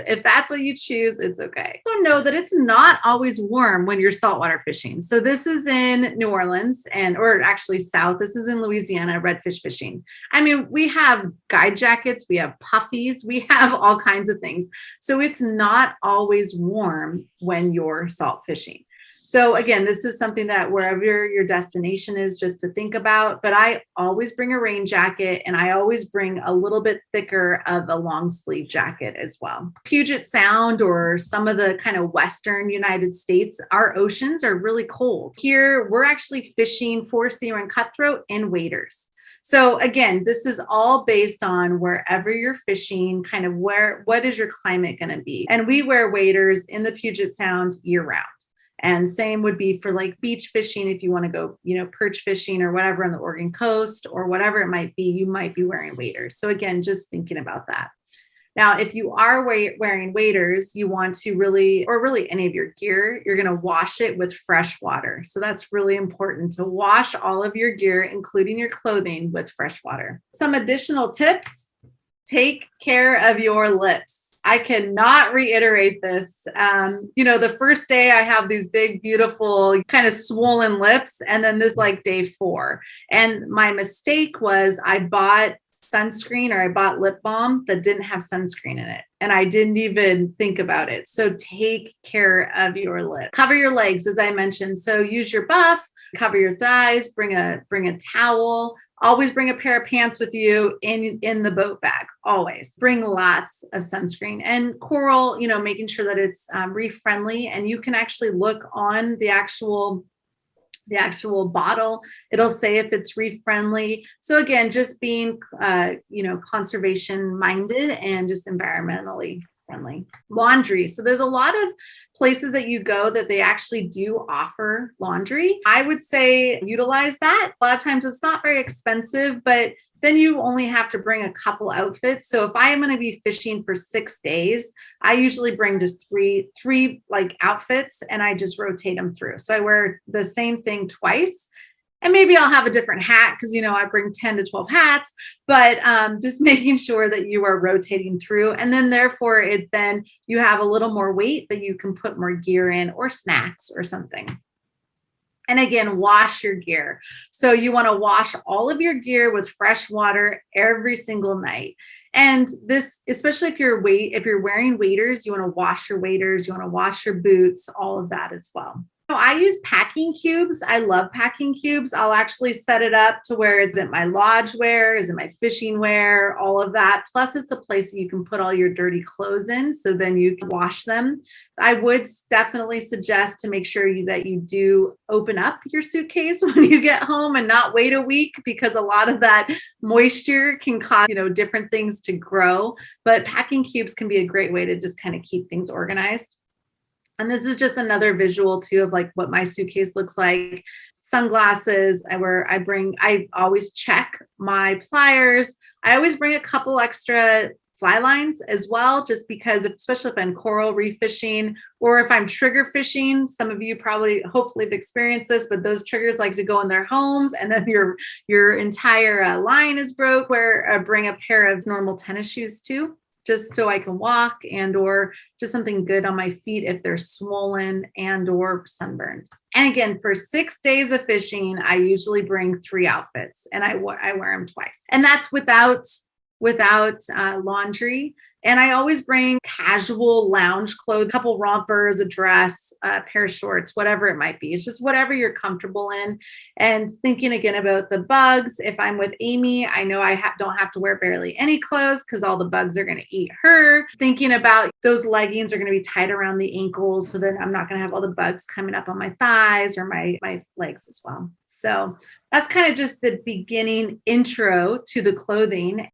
if that's what you choose, it's okay. So know that it's not always warm when you're saltwater fishing. So this is in New Orleans, or actually south. This is in Louisiana, redfish fishing. I mean, we have guide jackets, we have puffies, we have all kinds of things. So it's not always warm when you're salt fishing. So again, this is something that wherever your destination is, just to think about. But I always bring a rain jacket, and I always bring a little bit thicker of a long sleeve jacket as well. Puget Sound or some of the kind of Western United States, our oceans are really cold. Here, we're actually fishing for sea and cutthroat and waders. So again, this is all based on wherever you're fishing, kind of what is your climate going to be? And we wear waders in the Puget Sound year round. And same would be for like beach fishing. If you want to go, you know, perch fishing or whatever on the Oregon coast or whatever it might be, you might be wearing waders. So again, just thinking about that. Now, if you are wearing waders, you want to really any of your gear, you're going to wash it with fresh water. So that's really important to wash all of your gear, including your clothing, with fresh water. Some additional tips: take care of your lips. I cannot reiterate this. The first day I have these big, beautiful, kind of swollen lips, and then this like day 4. And my mistake was I bought sunscreen, or I bought lip balm that didn't have sunscreen in it. And I didn't even think about it. So take care of your lip. Cover your legs, as I mentioned. So use your buff, cover your thighs, bring a towel. Always bring a pair of pants with you in the boat bag. Always bring lots of sunscreen and coral, making sure that it's reef friendly. And you can actually look on the actual bottle. It'll say if it's reef friendly. So again, just being, conservation minded and just environmentally friendly. Laundry. So there's a lot of places that you go that they actually do offer laundry. I would say utilize that. A lot of times it's not very expensive, but then you only have to bring a couple outfits. So if I am going to be fishing for 6 days, I usually bring just three like outfits, and I just rotate them through. So I wear the same thing twice. And maybe I'll have a different hat because, I bring 10 to 12 hats, but just making sure that you are rotating through. And then therefore then you have a little more weight that you can put more gear in, or snacks or something. And again, wash your gear. So you want to wash all of your gear with fresh water every single night. And this, especially if you're wearing waders, you want to wash your waders, you want to wash your boots, all of that as well. I use packing cubes. I love packing cubes. I'll actually set it up to where it's in my lodge wear, is in my fishing wear, all of that. Plus it's a place that you can put all your dirty clothes in, so then you can wash them. I would definitely suggest to make sure that you do open up your suitcase when you get home and not wait a week, because a lot of that moisture can cause, different things to grow. But packing cubes can be a great way to just kind of keep things organized. And this is just another visual too of like what my suitcase looks like. Sunglasses. I always check my pliers. I always bring a couple extra fly lines as well, just because especially if I'm coral reef fishing, or if I'm trigger fishing. Some of you probably hopefully have experienced this, but those triggers like to go in their homes, and then your entire line is broke. Bring a pair of normal tennis shoes too, just so I can walk, and or just something good on my feet if they're swollen and or sunburned. And again, for 6 days of fishing, I usually bring 3 outfits, and I wear them twice. And that's without laundry. And I always bring casual lounge clothes, a couple rompers, a dress, a pair of shorts, whatever it might be. It's just whatever you're comfortable in. And thinking again about the bugs, if I'm with Amy, I know I don't have to wear barely any clothes because all the bugs are going to eat her. Thinking about those leggings are going to be tight around the ankles, so then I'm not going to have all the bugs coming up on my thighs or my legs as well. So that's kind of just the beginning intro to the clothing.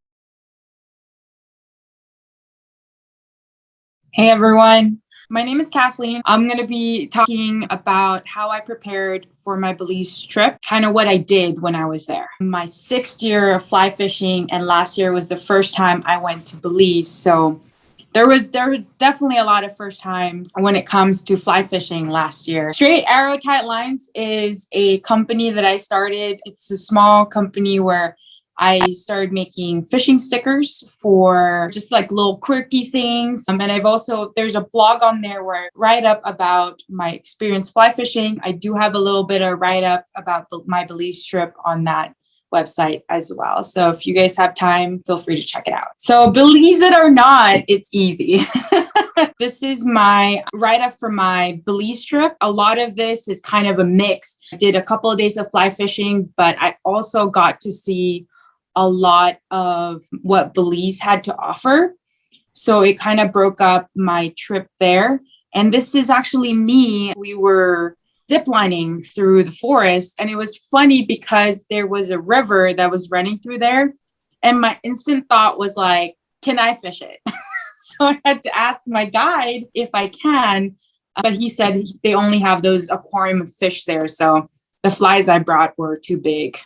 Hey everyone, my name is Kathleen. I'm going to be talking about how I prepared for my Belize trip, kind of what I did when I was there. My 6th year of fly fishing, and last year was the first time I went to Belize. So there were definitely a lot of first times when it comes to fly fishing last year. Straight Arrow Tight Lines is a company that I started. It's a small company where I started making fishing stickers for just like little quirky things. And there's a blog on there where I write up about my experience fly fishing. I do have a little bit of write up about my Belize trip on that website as well. So if you guys have time, feel free to check it out. So Belize it or not, it's easy. This is my write up for my Belize trip. A lot of this is kind of a mix. I did a couple of days of fly fishing, but I also got to see a lot of what Belize had to offer. So it kind of broke up my trip there. And this is actually me. We were ziplining through the forest, and it was funny because there was a river that was running through there. And my instant thought was like, can I fish it? So I had to ask my guide if I can, but he said they only have those aquarium of fish there. So the flies I brought were too big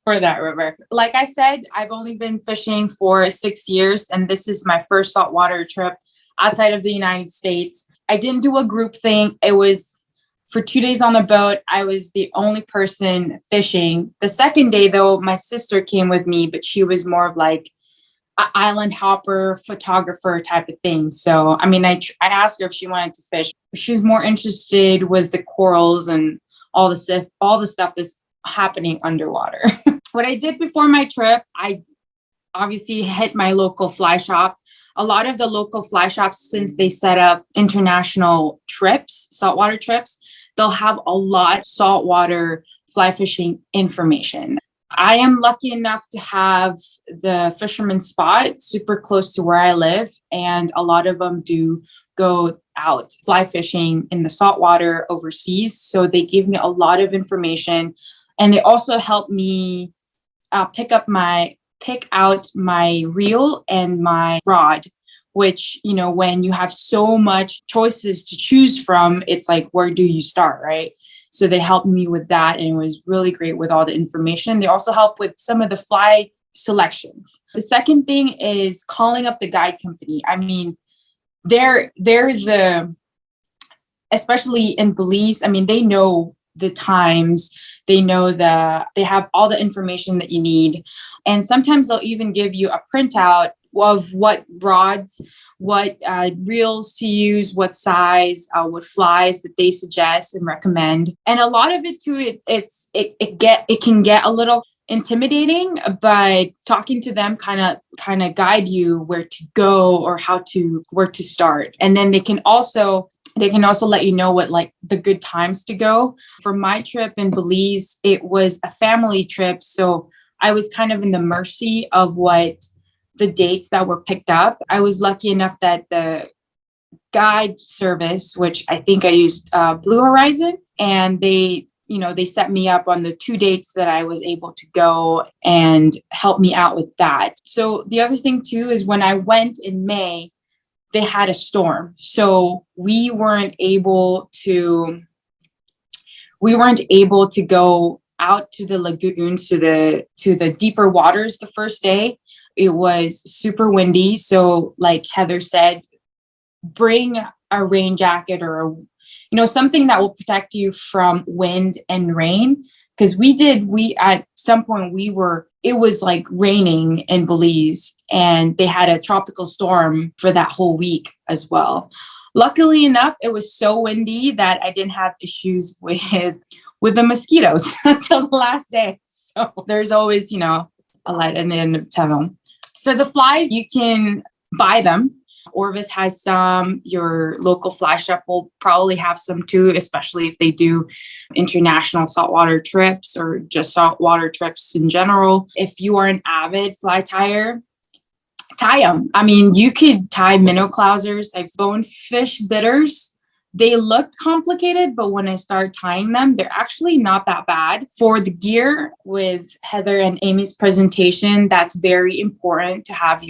for that river. Like I said, I've only been fishing for 6 years, and this is my first saltwater trip outside of the United States. I didn't do a group thing. It was for 2 days on the boat. I was the only person fishing. The second day, though, my sister came with me, but she was more of like island hopper photographer type of thing. So, I mean, I asked her if she wanted to fish. She was more interested with the corals and all the stuff that's happening underwater. What I did before my trip, I obviously hit my local fly shop. A lot of the local fly shops, since they set up international trips, saltwater trips, they'll have a lot of saltwater fly fishing information. I am lucky enough to have the fisherman's spot super close to where I live, and a lot of them do go out fly fishing in the saltwater overseas. So they give me a lot of information, and they also help me pick out my reel and my rod, which, you know, when you have so much choices to choose from, it's like, where do you start, right? So they helped me with that, and it was really great with all the information. They also help with some of the fly selections. The second thing is calling up the guide company. I mean, especially in Belize, I mean, they know the times, they have all the information that you need. And sometimes they'll even give you a printout of what rods, what reels to use, what size, what flies that they suggest and recommend. And a lot of it too, it can get a little intimidating, but talking to them kind of guide you where to go or where to start. And then they can also let you know what, like, the good times to go. For my trip in Belize, it was a family trip. So I was kind of in the mercy of what the dates that were picked up. I was lucky enough that the guide service, which I think I used Blue Horizon, and they set me up on the 2 dates that I was able to go and help me out with that. So the other thing too is when I went in May, they had a storm. So we weren't able to go out to the lagoons, to the deeper waters the first day. It was super windy. So like Heather said, bring a rain jacket or something that will protect you from wind and rain. Because at some point it was like raining in Belize, and they had a tropical storm for that whole week as well. Luckily enough, it was so windy that I didn't have issues with the mosquitoes until the last day. So there's always, a light at the end of the tunnel. So the flies, you can buy them. Orvis has some. Your local fly shop will probably have some too, especially if they do international saltwater trips or just saltwater trips in general. If you are an avid fly tyer, tie them. I mean, you could tie minnow clousers, like bonefish bitters. They look complicated, but when I start tying them, they're actually not that bad. For the gear, with Heather and Amy's presentation, that's very important to have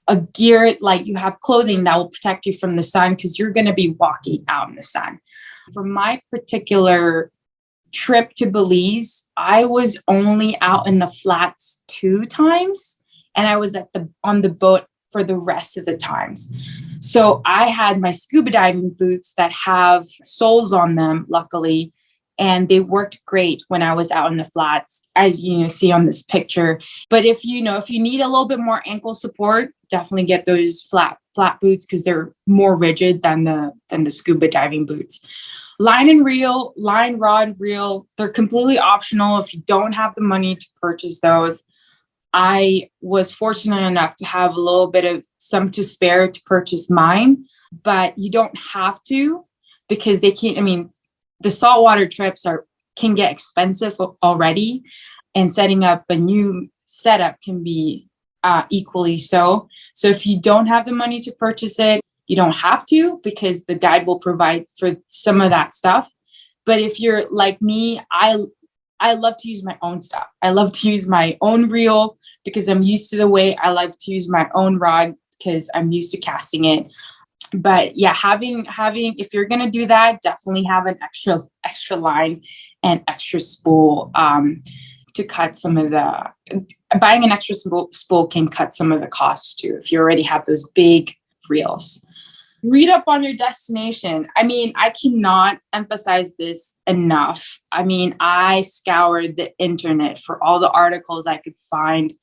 a gear, like you have clothing that will protect you from the sun, because you're going to be walking out in the sun. For my particular trip to Belize, I was only out in the flats 2 times, and I was on the boat for the rest of the times. So I had my scuba diving boots that have soles on them, luckily, and they worked great when I was out in the flats, as you see on this picture. But if you need a little bit more ankle support, definitely get those flat boots, because they're more rigid than the scuba diving boots. Line, rod, reel, they're completely optional if you don't have the money to purchase those. I was fortunate enough to have a little bit of some to spare to purchase mine, but you don't have to, because the saltwater trips can get expensive already, and setting up a new setup can be equally so. So if you don't have the money to purchase it, you don't have to, because the guide will provide for some of that stuff. But if you're like me, I love to use my own stuff. I love to use my own reel because I'm used to the weight. I love to use my own rod because I'm used to casting it. But yeah, having if you're gonna do that, definitely have an extra line and extra spool to cut some of buying an extra spool can cut some of the costs too, if you already have those big reels. Read up on your destination. I mean, I cannot emphasize this enough. I mean, I scoured the internet for all the articles I could find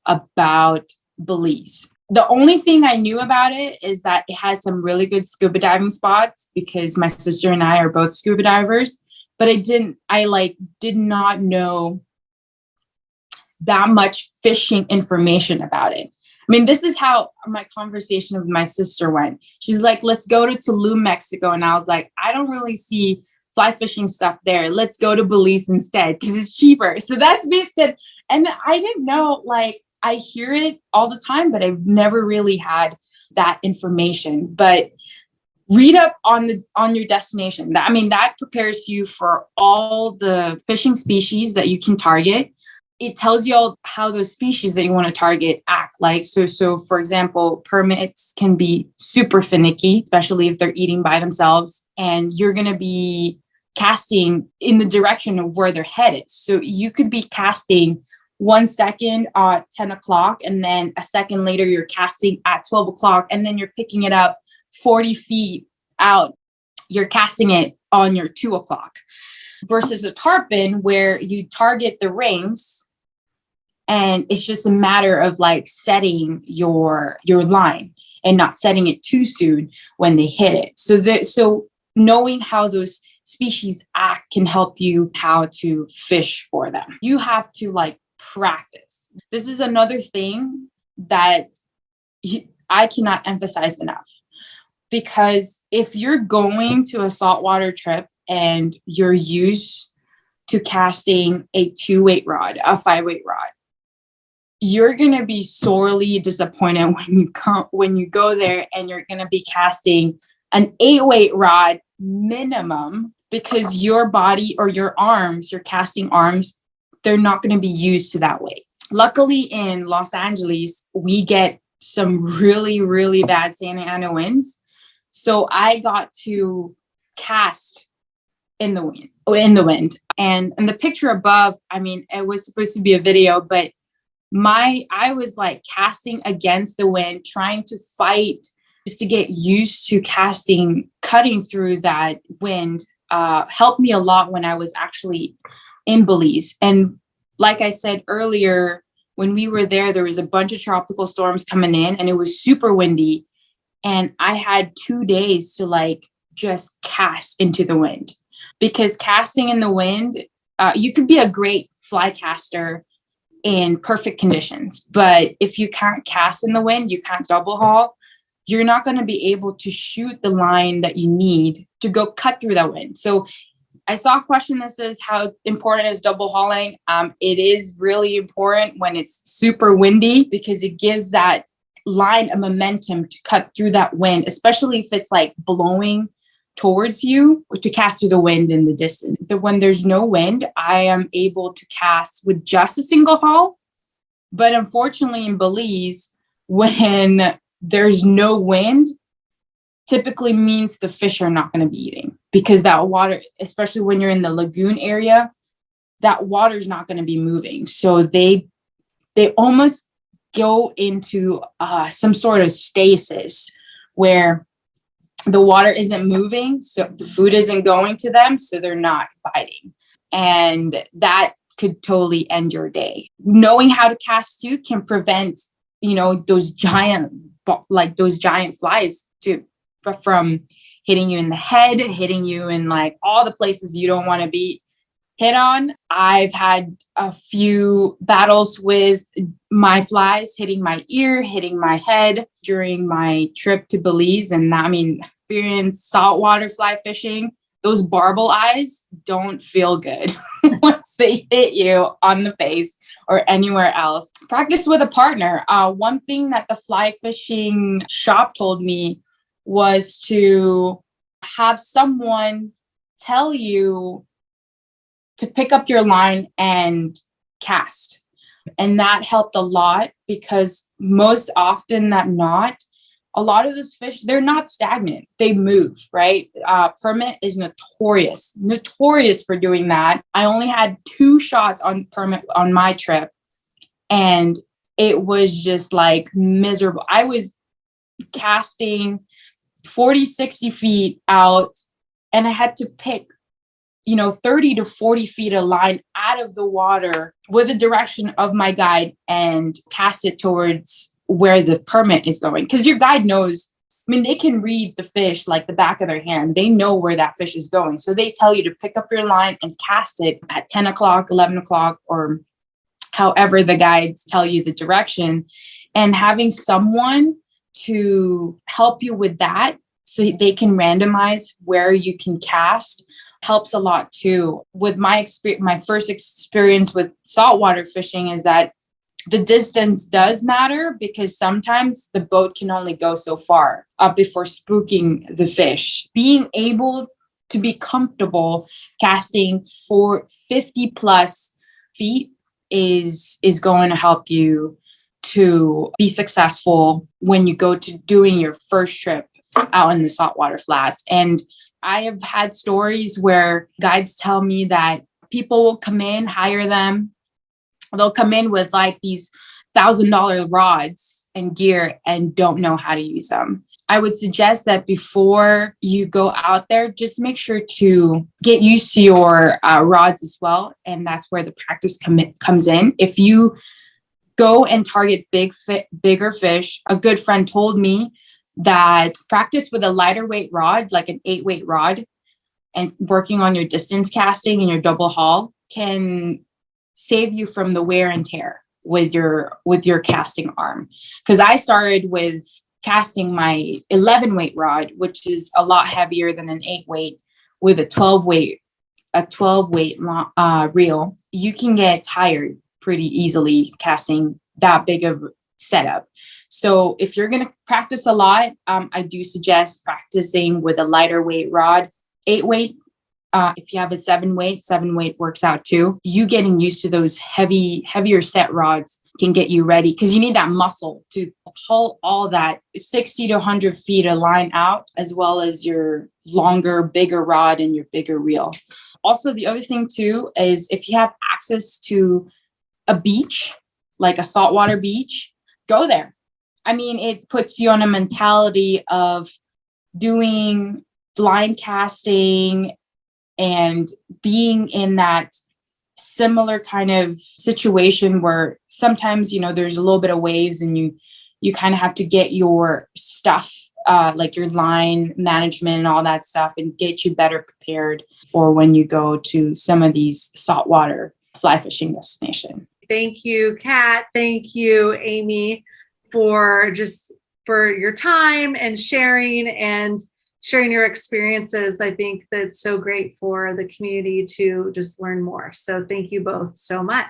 about Belize. The only thing I knew about it is that it has some really good scuba diving spots because my sister and I are both scuba divers, but I did not know that much fishing information about it. I mean, this is how my conversation with my sister went. She's like, let's go to Tulum, Mexico. And I was like, I don't really see fly fishing stuff there. Let's go to Belize instead because it's cheaper. So that's me said. And I didn't know, like, I hear it all the time, but I've never really had that information. But read up on your destination. That prepares you for all the fishing species that you can target. It tells you all how those species that you want to target act like. So for example, permits can be super finicky, especially if they're eating by themselves, and you're going to be casting in the direction of where they're headed. So you could be casting 1 second at 10 o'clock, and then a second later, you're casting at 12 o'clock, and then you're picking it up 40 feet out. You're casting it on your 2 o'clock versus a tarpon where you target the rings. And it's just a matter of like setting your line and not setting it too soon when they hit it. So knowing how those species act can help you how to fish for them. You have to like practice. This is another thing that I cannot emphasize enough, because if you're going to a saltwater trip and you're used to casting a 2-weight rod, a 5-weight rod, you're going to be sorely disappointed when you go there and you're going to be casting an 8-weight rod minimum, because your body or your arms, your casting arms, they're not going to be used to that weight. Luckily in Los Angeles, we get some really, really bad Santa Ana winds. So I got to cast in the wind. And the picture above, it was supposed to be a video, but I was like casting against the wind, trying to fight just to get used to casting, cutting through that wind, helped me a lot when I was actually in Belize. And like I said earlier, when we were there was a bunch of tropical storms coming in and it was super windy. And I had 2 days to like just cast into the wind, because casting in the wind, you could be a great fly caster in perfect conditions, but if you can't cast in the wind, you can't double haul, you're not going to be able to shoot the line that you need to go cut through that wind. So I saw a question that says, how important is double hauling? It is really important when it's super windy, because it gives that line a momentum to cut through that wind, especially if it's like blowing towards you, or to cast through the wind in the distance. When there's no wind, I am able to cast with just a single haul. But unfortunately in Belize, when there's no wind, typically means the fish are not going to be eating, because that water, especially when you're in the lagoon area, that water is not going to be moving. So they almost go into some sort of stasis where the water isn't moving, so the food isn't going to them, so they're not biting. And that could totally end your day. Knowing how to cast too can prevent, those giant flies from hitting you in the head, hitting you in like all the places you don't want to be hit on. I've had a few battles with my flies hitting my ear, hitting my head during my trip to Belize. And experience saltwater fly fishing, those barbel eyes don't feel good once they hit you on the face or anywhere else. Practice with a partner. One thing that the fly fishing shop told me was to have someone tell you to pick up your line and cast. And that helped a lot, because most often than not, a lot of those fish, they're not stagnant. They move, right? Permit is notorious for doing that. I only had 2 shots on permit on my trip, and it was just like miserable. I was casting 40, 60 feet out, and I had to pick 30 to 40 feet of line out of the water with the direction of my guide and cast it towards where the permit is going. Because your guide knows, I mean, they can read the fish like the back of their hand. They know where that fish is going. So they tell you to pick up your line and cast it at 10 o'clock, 11 o'clock, or however the guides tell you the direction. And having someone to help you with that so they can randomize where you can cast helps a lot too. With my first experience with saltwater fishing is that the distance does matter, because sometimes the boat can only go so far up before spooking the fish. Being able to be comfortable casting for 50 plus feet is going to help you to be successful when you go to doing your first trip out in the saltwater flats. And I have had stories where guides tell me that people will come in, hire them. They'll come in with like these $1,000 rods and gear and don't know how to use them. I would suggest that before you go out there, just make sure to get used to your rods as well. And that's where the practice comes in. If you go and target bigger fish, a good friend told me that practice with a lighter weight rod, like an 8-weight rod, and working on your distance casting and your double haul can save you from the wear and tear with your casting arm. Because I started with casting my 11-weight rod, which is a lot heavier than an 8-weight, with a 12-weight reel. You can get tired pretty easily casting that big of setup. So if you're going to practice a lot, I do suggest practicing with a lighter weight rod. 8-weight, if you have a 7-weight works out too. You getting used to those heavier set rods can get you ready, because you need that muscle to haul all that 60 to 100 feet of line out, as well as your longer, bigger rod and your bigger reel. Also, the other thing too is if you have access to a beach, like a saltwater beach, go there. I mean, it puts you on a mentality of doing blind casting and being in that similar kind of situation where sometimes, there's a little bit of waves and you kind of have to get your stuff, like your line management and all that stuff, and get you better prepared for when you go to some of these saltwater fly fishing destinations. Thank you, Kat. Thank you, Amy, for your time and sharing your experiences. I think that's so great for the community to just learn more. So thank you both so much.